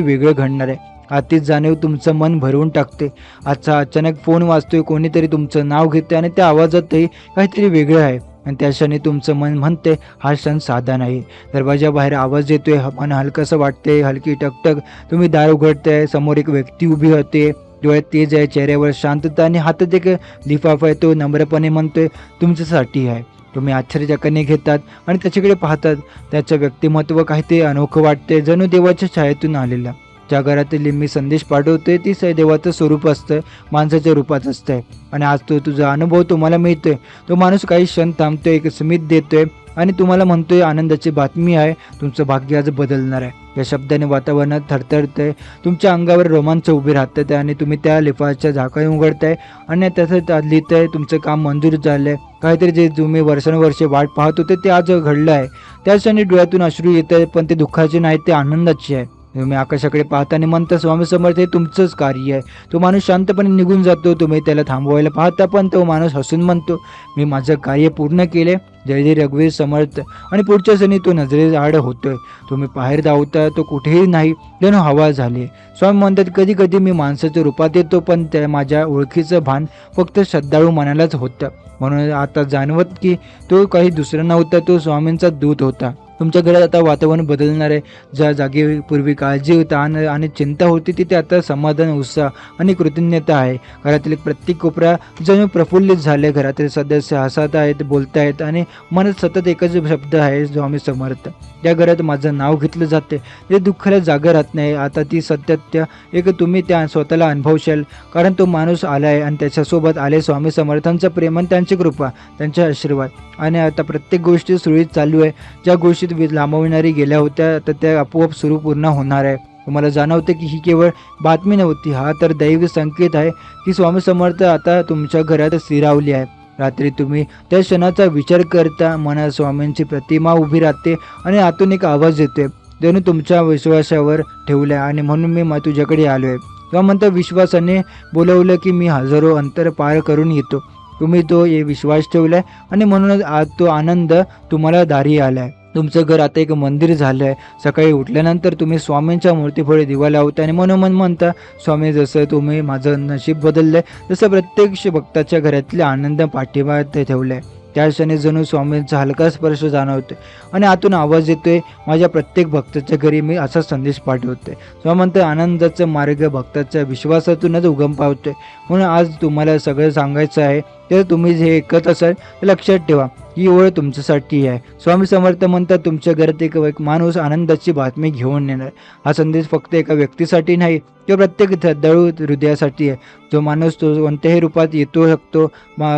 वेगळं घडणार आहे. आधीच जाणीव तुमचं मन भरवून टाकते. आजचा अचानक फोन वाजतोय, कोणीतरी तुमचं नाव घेते आणि त्या आवाजातही काहीतरी वेगळं आहे. आणि त्या क्षणी तुमचं मन म्हणते, हा क्षण साधा नाही. दरवाजा बाहेर आवाज येतोय, मन हलकंसं वाटते, हलकी टकटक. तुम्ही दार उघडताय, समोर एक व्यक्ती उभी होते. डोळ्यात तेज आहे, चेहऱ्यावर शांतता आणि हातात एक लिफाफा आहे. तो नम्रपणे म्हणतोय, तुमच्यासाठी आहे. तुम्ही आश्चर्यचकित घेतात आणि त्याच्याकडे पाहतात. त्याचं व्यक्तिमत्व काहीतरी अनोखं वाटते, जणू देवाच्या छायेतून आलेला. ज्या घरातील मी संदेश पाठवतोय ती देवाचं स्वरूप असतं, माणसाच्या रूपात असतंय. आणि आज तो तुझा अनुभव तुम्हाला मिळतोय. तो माणूस काही क्षण थांबतोय, एक स्मित देतोय आणि तुम्हाला म्हणतोय, आनंदाची बातमी आहे, तुमचं भाग्य आज बदलणार आहे. या शब्दाने वातावरणात थरथरतंय, तुमच्या अंगावर रोमांच उभे राहतात आणि तुम्ही त्या लिफाच्या झाकण उघडताय आणि त्याचं लिहितंय, तुमचं काम मंजूर झालंय. काहीतरी जे तुम्ही वर्षानुवर्षे वाट पाहत होते ते आज घडलं आहे. त्या क्षणी डोळ्यातून अश्रू येत आहे, पण ते दुःखाचे नाही, ते आनंदाचे आहे. तुम्ही आकाशाकडे पाहताना म्हणता, स्वामी समर्थ, हे तुमचंच कार्य आहे. तो माणूस शांतपणे निघून जातो. तुम्ही त्याला थांबवायला पाहता, पण तो माणूस हसून म्हणतो, मी माझं कार्य पूर्ण केले, जय जय रघुवीर समर्थ. आणि पुढच्या क्षणी तो नजरेआड होतोय. तुम्ही बाहेर धावता, तो कुठेही नाही, जणू हवा झाली. स्वामी म्हणतात, कधी कधी मी माणसाच्या रूपात येतो, पण त्या माझ्या ओळखीचं भान फक्त श्रद्धाळू मनालाच होतं. म्हणून आता जाणवत की तो काही दुसरा नव्हता, तो स्वामींचा दूत होता. तुमच्या घरात आता वातावरण बदलणार आहे. ज्या जागी पूर्वी काळजी, ताण आणि चिंता होती तिथे आता समाधान, उत्साह आणि कृतज्ञता आहे. घरातील प्रत्येक कोपरा जणू प्रफुल्लित झाले. घरातील सदस्य हसत आहेत, बोलत आहेत आणि मनात सतत एकच शब्द आहे, स्वामी समर्थ. त्या घरात माझं नाव घेतलं जाते. ते दुःखाला जागा राहत नाही. आता ती सत्य एक तुम्ही त्या स्वतःला अनुभवशाल, कारण तो माणूस आलाय आणि त्याच्यासोबत आले स्वामी समर्थांचं प्रेम आणि त्यांची कृपा, त्यांचे आशीर्वाद. आणि आता प्रत्येक गोष्टी सुरळीत चालू आहे. ज्या गोष्टीत लांबविणारी गेल्या होत्या तर त्या आपोआप पूर्ण होणार आहे. तुम्हाला जाणवते की ही केवळ बातमी नव्हती, हा तर दैवी संकेत आहे की स्वामी समर्थ आता तुमच्या घरात स्थिरावली आहे. रात्री तुम्ही त्या क्षणाचा विचार करता, मनात स्वामींची प्रतिमा उभी राहते आणि आतून एक आवाज येतोय, जणू तुमच्या विश्वासावर ठेवलाय आणि म्हणून मी तुझ्याकडे आलोय. किंवा म्हणता विश्वासाने बोलवलं की मी हजारो अंतर पार करून येतो. तुम्ही तो विश्वास ठेवलाय आणि म्हणूनच आज तो आनंद तुम्हाला दारी आलाय. तुमचं घर आता एक मंदिर झालंय. सकाळी उठल्यानंतर तुम्ही स्वामींच्या मूर्तीपुढे दिवा लावता आणि मनोमन म्हणता, स्वामी जसं तुम्ही माझं नशीब बदललंय तसं प्रत्येक भक्ताच्या घरातले आनंद पाठिंबा ते ठेवलाय. त्या क्षणी जणू स्वामींचा हलका स्पर्श जाणवतोय आणि आतून आवाज येतोय, माझ्या प्रत्येक भक्ताच्या घरी मी असा संदेश पाठवतोय. स्वामी म्हणतो, आनंदाचा मार्ग भक्ताच्या विश्वासातूनच उगम पावतोय. म्हणून आज तुम्हाला सगळं सांगायचं आहे. तर तुम्ही जे ऐकत असाल तर लक्षात ठेवा, ही ओळ तुमच्यासाठी आहे. स्वामी समर्थ म्हणतात, तुमच्या घरात एक माणूस आनंदाची बातमी घेऊन येणार. हा संदेश फक्त एका व्यक्तीसाठी नाही, तो प्रत्येक श्रद्धाळू हृदयासाठी आहे. जो माणूस तो कोणत्याही रूपात येतो शकतो.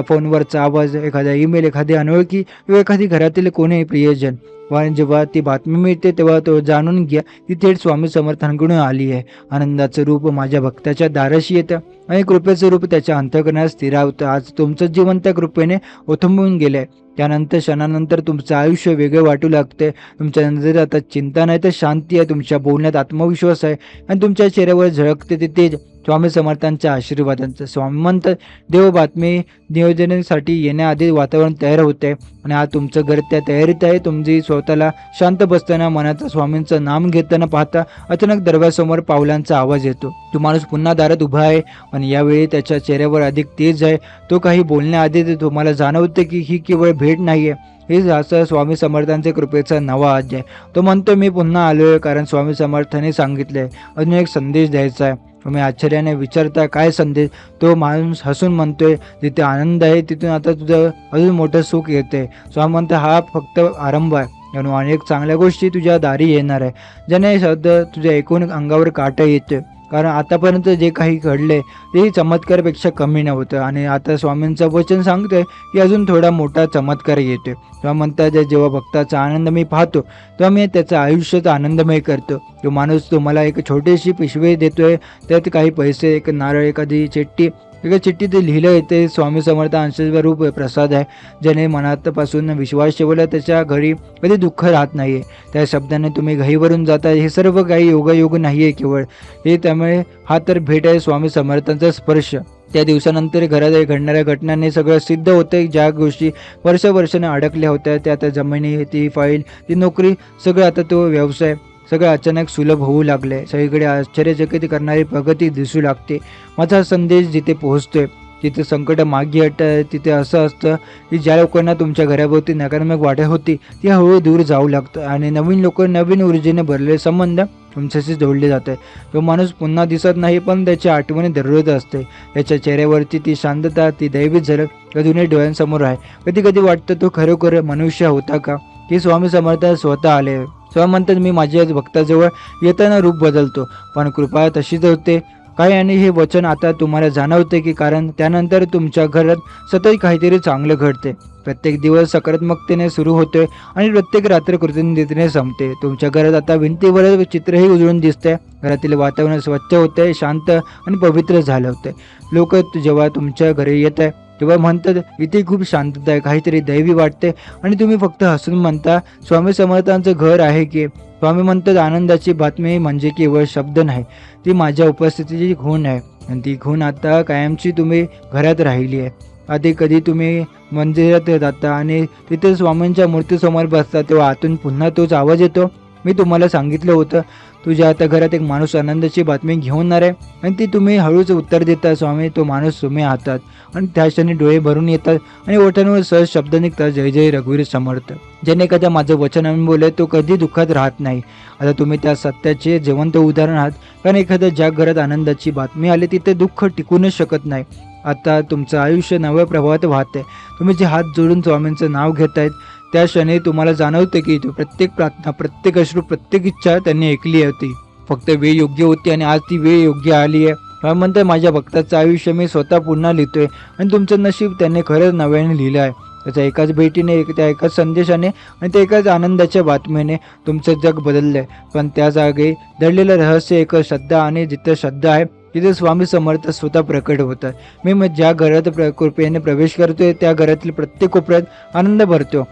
फोनवरचा आवाज, एखादा ईमेल, एखादी अनोळखी किंवा एखादी घरातील कोणी प्रियजन. पण जेव्हा ती बातमी मिळते तेव्हा तो जाणून घ्या ती थेट स्वामी समर्थांकडून आली आहे. आनंदाचं रूप माझ्या भक्ताच्या दाराशी येतं आणि कृपेचं रूप त्याच्या अंतःकरणात स्थिरावतं. आज तुमचं जीवन त्या कृपेने ओथंबून गेलंय. त्यानंतर क्षणानंतर तुमचं आयुष्य वेगळं वाटू लागते. तुमच्या नजरेत आता चिंता नाही तर शांती आहे. तुमच्या बोलण्यात आत्मविश्वास आहे आणि तुमच्या चेहऱ्यावर झळकते ते तेज स्वामी समर्थांच्या आशीर्वादांचं. स्वामी म्हणतात, देव बातमी नियोजनासाठी येण्याआधी वातावरण तयार होते आणि आज तुमचं घर त्या तयारीत आहे. तुम्ही स्वतःला शांत बसताना, मनाचं स्वामींचं नाम घेताना पाहता अचानक दरवाजासमोर पावलांचा आवाज येतो. तो माणूस पुन्हा दारात उभा आहे आणि यावेळी त्याच्या चेहऱ्यावर अधिक तेज आहे. तो काही बोलण्याआधी तुम्हाला जाणवते की ही केवळ भेट नाहीये, हे असं स्वामी समर्थांचे कृपेचा नवा अध्याय आहे. तो म्हणतो, मी पुन्हा आलोय कारण स्वामी समर्थांनी सांगितलंय. अजून एक संदेश द्यायचा आहे. तुम्ही आश्चर्याने विचारता, काय संदेश? तो माणूस हसून म्हणतोय, जिथे आनंद आहे तिथून आता तुझं अजून मोठं सुख येते. स्वामी म्हणतो, हा फक्त आरंभ आहे. म्हणून अनेक चांगल्या गोष्टी तुझ्या दारी येणार आहे, ज्याने शब्द तुझ्या एकूण अंगावर काटा येतोय. कारण आतापर्यंत जे काही घडले ते चमत्कारापेक्षा कमी नव्हतं आणि आता स्वामींचं वचन सांगतोय की अजून थोडा मोठा चमत्कार येतोय. तेव्हा म्हणतात, जेव्हा भक्ताचा आनंद मी पाहतो तेव्हा मी त्याचं आयुष्याचा आनंदमय करतो. तो माणूस तुम्हाला एक छोटीशी पिशवी देतोय, त्यात काही पैसे, एक नारळ, एखादी चिठ्ठी. एका चिठ्ठीत लिहिलं येते, स्वामी समर्थ आशीर्वाद रूप प्रसाद आहे. ज्याने मनापासून विश्वास ठेवला त्याच्या घरी कधी दुःख राहत नाहीये. त्या शब्दाने तुम्ही घाईवरून जाता. हे सर्व काही योगायोग नाहीये केवळ हे, त्यामुळे हा तर भेट आहे स्वामी समर्थांचा स्पर्श. त्या दिवसानंतर घरात घडणाऱ्या घटनांनी सगळं सिद्ध होतं. ज्या गोष्टी वर्षाने अडकल्या होत्या, त्या आता जमिनी, ती फाईल, ती नोकरी, सगळं आता तो व्यवसाय सगळं अचानक सुलभ होऊ लागले. सगळीकडे आश्चर्यचकित करणारी प्रगती दिसू लागते. माझा संदेश जिथे पोहोचतोय तिथे संकट मागे हटत. तिथे असं असतं की ज्या लोकांना तुमच्या घराभोवती नकारात्मक वाटत होती ती हळूहळू दूर जाऊ लागतं आणि नवीन लोक, नवीन ऊर्जेने भरलेले संबंध तुमच्याशी जोडले जात आहे. तो माणूस पुन्हा दिसत नाही पण त्याची आठवणी दररोज असते. त्याच्या चेहऱ्यावरची ती शांतता, ती दैवी झलक अजूनही डोळ्यांसमोर आहे. कधी कधी वाटतं तो खरोखर मनुष्य होता का, की स्वामी समर्थ स्वतः आले. स्वामी म्हणतात, मी माझ्या भक्ताजवळ येताना रूप बदलतो पण कृपा तशीच होते काय. आणि हे वचन आता तुम्हाला जाणवते की कारण त्यानंतर तुमच्या घरात सतत काहीतरी चांगलं घडते. प्रत्येक दिवस सकारात्मकतेने सुरू होतोय आणि प्रत्येक रात्र कृतज्ञतेने संपते. तुमच्या घरात आता भिंतीवर चित्रही उजळून दिसतंय. घरातील वातावरण स्वच्छ होतंय, शांत आणि पवित्र झालं होतंय. लोक जेव्हा तुमच्या घरी येत आहे तेव्हा म्हणतात, इथे खूप शांतता आहे, काहीतरी दैवी वाटते. आणि तुम्ही फक्त हसून म्हणता, स्वामी समर्थांचं घर आहे की. स्वामी म्हणतात, आनंदाची बातमी म्हणजे केवळ शब्द नाही, ती माझ्या उपस्थितीची खूण आहे आणि ती खूण आता कायमची तुम्ही घरात राहिली आहे. आधी कधी तुम्ही मंदिरात जाता आणि तिथे स्वामींच्या मूर्तीसमोर बसता तेव्हा आतून पुन्हा तोच आवाज येतो, मी तुम्हाला सांगितलं होतं तुझ्या आता घरात एक माणूस आनंदाची बातमी घेऊन आहे आणि ती तुम्ही हळूच उत्तर देता स्वामी, तो माणूस तुम्ही आहात. आणि त्या क्षणी डोळे भरून येतात आणि ओठांवर सहज शब्द निघतात, जय जय रघुवीर समर्थ. ज्याने एखाद्या माझं वचन आणून बोलले तो कधी दुःखात राहत नाही. आता तुम्ही त्या सत्याचे जिवंत उदाहरण आहात. कारण एखाद्या ज्या घरात आनंदाची बातमी आली तिथे दुःख टिकूनच शकत नाही. आता तुमचं आयुष्य नव्या प्रभावात वाहते. तुम्ही जे हात जोडून स्वामींचं नाव घेतायत त्या क्षणी तुम्हाला जाणवतं की तो प्रत्येक प्रार्थना, प्रत्येक अश्रू, प्रत्येक इच्छा त्यांनी ऐकली होती. फक्त वेळ योग्य होती आणि आज ती वेळ योग्य आली आहे. म्हणते माझ्या भक्ताचं आयुष्य मी स्वतः पुन्हा लिहितोय आणि तुमचं नशीब त्यांनी खरंच नव्याने लिहिलं आहे. त्याच्या एकाच भेटीने, त्या एकाच संदेशाने आणि त्या एकाच आनंदाच्या बातमीने तुमचं जग बदललंय. पण त्या जागी दडलेलं रहस्य एक श्रद्धा, आणि जिथे श्रद्धा आहे तिथे स्वामी समर्थ स्वतः प्रकट होतात. मी ज्या घरात कृपेने प्रवेश करतोय त्या घरातील प्रत्येक कोपऱ्यात आनंद भरतो.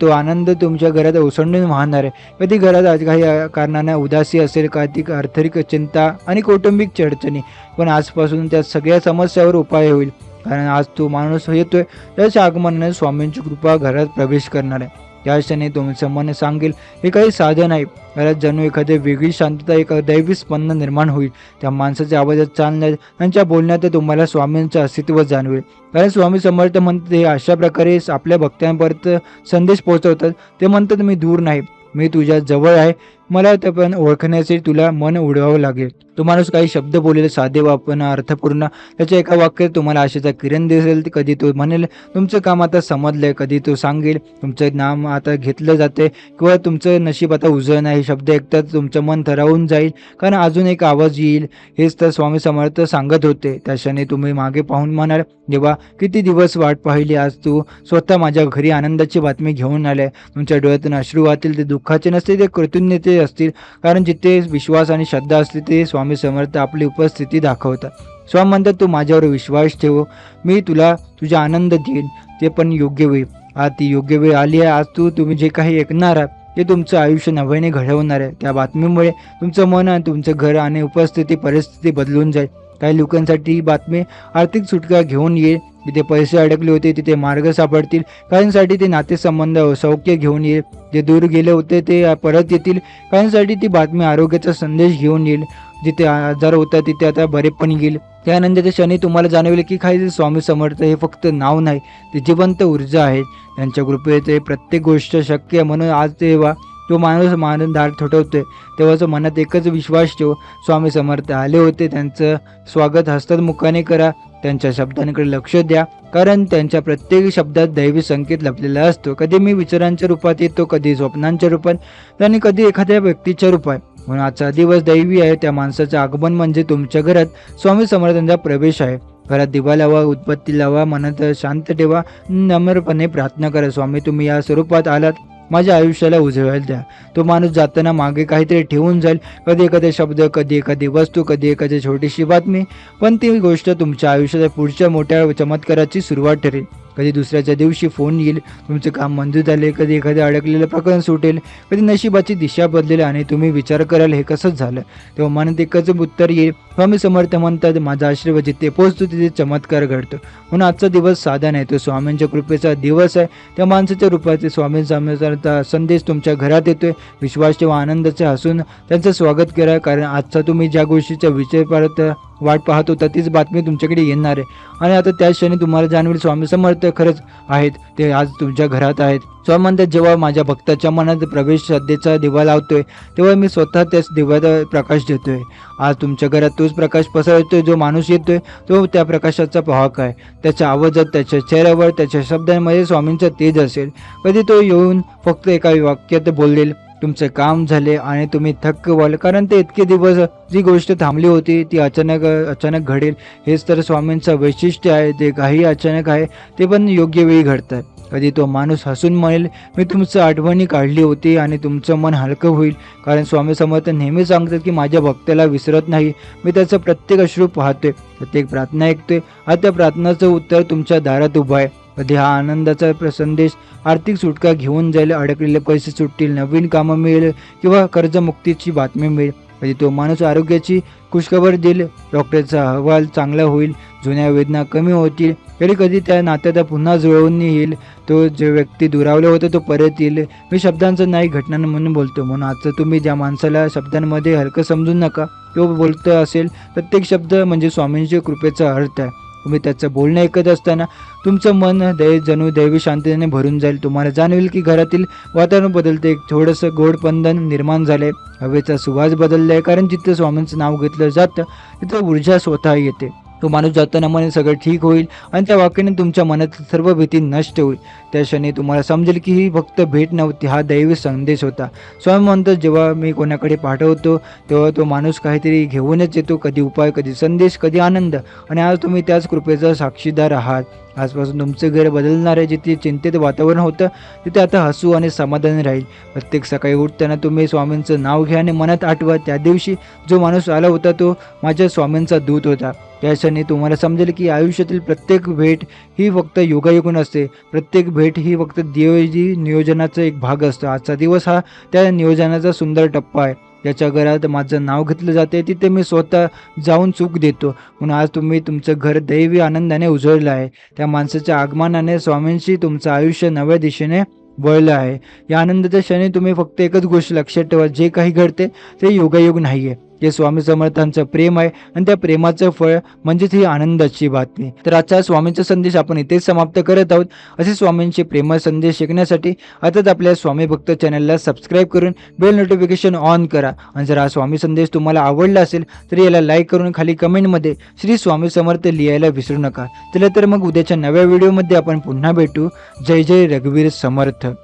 तो आनंद तुमच्या घरात ओसंडून वाहणार आहे. कधी घरात आज काही कारणाने उदासी असेल, कधी आर्थिक चिंता आणि कौटुंबिक चडचणी, पण आजपासून त्या सगळ्या समस्यावर उपाय होईल. कारण आज तो माणूस येतोय त्याच्या आगमनाने स्वामींची कृपा घरात प्रवेश करणार आहे. त्या क्षणी तुमचं मन सांगेल हे काही साधन आहे. घरात जणू एखादी वेगळी शांतता, एक दैवी स्पंदन निर्माण होईल. त्या माणसाच्या आवाजात चालण्यात, त्यांच्या बोलण्यात तुम्हाला स्वामींचं अस्तित्व जाणवेल. कारण स्वामी समर्थ म्हणतात हे अशा प्रकारे आपल्या भक्तांपर्यंत संदेश पोहोचवतात. ते म्हणतात मी दूर नाही, मी तुझ्या जवळ आहे. मला ते पण ओळखण्यासाठी तुला मन उडवावं लागेल. तो माणूस काही शब्द बोलेल, साधे पण अर्थपूर्ण. त्याच्या एका वाक्यात तुम्हाला आशेचा किरण दिसेल. कधी तो म्हणेल तुमचं काम आता समजलंय, कधी तो सांगेल तुमचं नाम आता घेतलं जाते, किंवा तुमचं नशीब आता उजळणं. हे शब्द ऐकताच तुमचं मन थरावून जाईल, कारण अजून एक आवाज येईल. हेच तर स्वामी समर्थ सांगत होते. त्या क्षणी तुम्ही मागे पाहून म्हणाल, देवा किती दिवस वाट पाहिली, आज तू स्वतः माझ्या घरी आनंदाची बातमी घेऊन आलाय. तुमच्या डोळ्यातून अश्रू वाहतील, ते दुःखाचे नसते, ते कृतज्ञते असतील. कारण जिथे विश्वास आणि श्रद्धा असते ते स्वामी समर्थ आपली उपस्थिती दाखवतात. स्वामी म्हणतात तू माझ्यावर विश्वास ठेव, मी तुला तुझा आनंद देईन, ते पण योग्य वेळ. आज ती योग्य वेळ आली आहे. आज तुम्ही जे काही ऐकणार आहात ते तुमचं आयुष्य नव्याने घडवणार आहे. त्या बातमीमुळे तुमचं मन आणि तुमचं घर आणि उपस्थिती, परिस्थिती बदलून जाईल. काही लोकांसाठी ही बातमी आर्थिक सुटका घेऊन येईल. जिथे पैसे अडकले होते तिथे मार्ग सापडतील. काहींसाठी ते नातेसंबंध सौख्य घेऊन येईल. जे दूर गेले होते ते परत येतील. काहींसाठी ती बातमी आरोग्याचा संदेश घेऊन येईल. जिथे आजार होता तिथे आता बरे पण येईल. त्या आनंदाच्या क्षणी तुम्हाला जाणवेल की काही स्वामी समर्थ हे फक्त नाव नाही, ते जिवंत ऊर्जा आहेत. त्यांच्या कृपेत प्रत्येक गोष्ट शक्य आहे. म्हणून आज तेव्हा तो माणूस दार थोटवतोय तेव्हाच मनात एकच विश्वास ठेव, स्वामी समर्थ आले होते, त्यांचं स्वागत हस्तमुखाने करा. त्यांच्या शब्दांकडे लक्ष द्या, कारण त्यांच्या प्रत्येक शब्दात दैवी संकेत लपलेला असतो. कधी मी विचारांच्या रूपात येतो, कधी स्वप्नांच्या रूपात आणि कधी एखाद्या व्यक्तीच्या रूपात. म्हणून आजचा दिवस दैवी आहे. त्या माणसाचं आगमन म्हणजे तुमच्या घरात स्वामी समर्थांचा प्रवेश आहे. घरात दिवा लावा, उदबत्ती लावा, मनात शांत ठेवा, नम्रपणे प्रार्थना करा, स्वामी तुम्ही या स्वरूपात आलात, माझ्या आयुष्याला उजळायला द्या. तो माणूस जाताना मागे काहीतरी ठेवून जाईल, कधी एखादे शब्द, कधी एखादी वस्तू, कधी एखादी छोटीशी बातमी, पण ती गोष्ट तुमच्या आयुष्याच्या पुढच्या मोठ्या चमत्काराची सुरुवात ठरेल. कधी दुसऱ्याच्या दिवशी फोन येईल, तुमचं काम मंजूर झाले, कधी एखादं अडकलेलं प्रकरण सुटेल, कधी नशिबाची दिशा बदलेल आणि तुम्ही विचार कराल हे कसंच झालं. तेव्हा मनात एकच उत्तर येईल, स्वामी समर्थ म्हणतात माझा आशीर्वाद जिथे पोहोचतो तिथे चमत्कार घडतो. म्हणून आजचा दिवस साधा नाही, तो स्वामींच्या कृपेचा दिवस आहे. त्या माणसाच्या रूपाचे स्वामी समर्थांचा संदेश तुमच्या घरात येतोय. विश्वास ठेवा, आनंदाचे हसून त्यांचं स्वागत करा, कारण आजचा तुम्ही ज्या गोष्टीचा विचार करत वाट पाहत होता तीच बातमी तुमच्याकडे येणार आहे. आणि आता त्या क्षणी तुम्हाला जाणवेल स्वामी समर्थ खरंच आहेत, ते आज तुमच्या घरात आहेत. स्वामी म्हणतात जेव्हा माझ्या भक्ताच्या मनात प्रवेश श्रद्धेचा दिवा लावतोय तेव्हा मी स्वतः त्याच दिव्यात प्रकाश देतोय. आज तुमच्या घरात तोच प्रकाश पसरतोय. जो माणूस येतोय तो त्या प्रकाशाचा वाहक आहे. त्याच्या आवाजात, त्याच्या चेहऱ्यावर, त्याच्या शब्दांमध्ये स्वामींचा तेज असेल. कधी तो येऊन फक्त एका वाक्यात बोलेल, तुमचे काम झाले, आणि तुम्ही थक्क व्हाल, कारण ते इतके दिवस जी गोष्ट थांबली होती ती अचानक घडेल. हेच तर स्वामींचं वैशिष्ट्य आहे. जे काही अचानक आहे ते पण योग्य वेळी घडतात. कधी तो माणूस हसून म्हणेल मी तुमचं आठवणी काढली होती, आणि तुमचं मन हलकं होईल, कारण स्वामी समर्थ नेहमी सांगतात की माझ्या भक्ताला विसरत नाही. मी त्याचं प्रत्येक अश्रू पाहतोय, प्रत्येक प्रार्थना ऐकतोय. आता त्या प्रार्थनाचं उत्तर तुमच्या दारात उभं आहे. कधी हा आनंदाचा संदेश आर्थिक सुटका घेऊन जाईल, अडकलेले पैसे सुटतील, नवीन कामं मिळेल, किंवा कर्जमुक्तीची बातमी मिळेल. कधी तो माणूस आरोग्याची खुशखबर देईल, डॉक्टरचा अहवाल चांगला होईल, जुन्या वेदना कमी होतील, कधी कधी त्या नात्यात पुन्हा जुळवून येईल, तो जो व्यक्ती दुरावला होता तो परत येईल. मी शब्दांचं नाही घटना म्हणून बोलतो. म्हणून आजचं तुम्ही ज्या माणसाला शब्दांमध्ये हलकं समजू नका. तो बोलतो असेल प्रत्येक शब्द म्हणजे स्वामींच्या कृपेचा अर्थ आहे. तुम्ही त्याचं बोलणं ऐकत असताना तुमचं मन जणू दैवी शांततेने भरून जाईल. तुम्हाला जाणवेल की घरातील वातावरण बदलते, एक थोडंसं गोड पंधन निर्माण झाले, हवेचा सुवास बदललाय. कारण जिथं स्वामींचं नाव घेतलं जातं तिथं ऊर्जा स्वतः येते. तो माणूस जाताना म्हणे सगळं ठीक होईल आणि त्या वाक्याने तुमच्या मनातील सर्व भीती नष्ट होईल. त्या क्षणी तुम्हाला समजेल की ही फक्त भेट नव्हती, हा दैवी संदेश होता. स्वामी म्हणतात जेव्हा मी कोणाकडे पाठवतो तेव्हा तो माणूस काहीतरी घेऊनच येतो, कधी उपाय, कधी संदेश, कधी आनंद. आणि आज तुम्ही त्याच कृपेचा साक्षीदार आहात. आजपासून तुमचं घर बदलणार आहे. जिथे चिंतेत वातावरण होतं तिथे आता हसू आणि समाधान राहील. प्रत्येक सकाळी उठताना तुम्ही स्वामींचं नाव घ्या आणि मनात आठवा त्या दिवशी जो माणूस आला होता तो माझ्या स्वामींचा दूत होता. त्या क्षणी तुम्हाला समजेल की आयुष्यातील प्रत्येक भेट ही फक्त योगायोग नसते. प्रत्येक भेट ही फक्त देवाची नियोजनाचा एक भाग असतो. आजचा दिवस हा त्या नियोजनाचा सुंदर टप्पा आहे. ज्याच्या घरात माझं नाव घेतलं जाते तिथे मी स्वतः जाऊन चूक देतो. म्हणून आज तुम्ही तुमचं घर दैवी आनंदाने उजळलं आहे. त्या माणसाच्या आगमनाने स्वामींशी तुमचं आयुष्य नव्या दिशेने वळलं आहे. या आनंदाच्या क्षणी तुम्ही फक्त एकच गोष्ट लक्षात ठेवा, जे काही घडते ते योगायोग नाही आहे, हे स्वामी समर्थांचं प्रेम आहे आणि त्या प्रेमाचं फळ म्हणजेच ही आनंदाची बातमी. तर आजचा स्वामींचा संदेश आपण इथेच समाप्त करत आहोत. असे स्वामींचे प्रेम संदेश शिकण्यासाठी आताच आपल्या स्वामी भक्त चॅनलला सबस्क्राईब करून बेल नोटिफिकेशन ऑन करा. आणि जर हा स्वामी संदेश तुम्हाला आवडला असेल तर याला लाईक करून खाली कमेंटमध्ये श्री स्वामी समर्थ लिहायला विसरू नका. चला तर मग उद्याच्या नव्या व्हिडिओमध्ये आपण पुन्हा भेटू. जय जय रघुवीर समर्थ.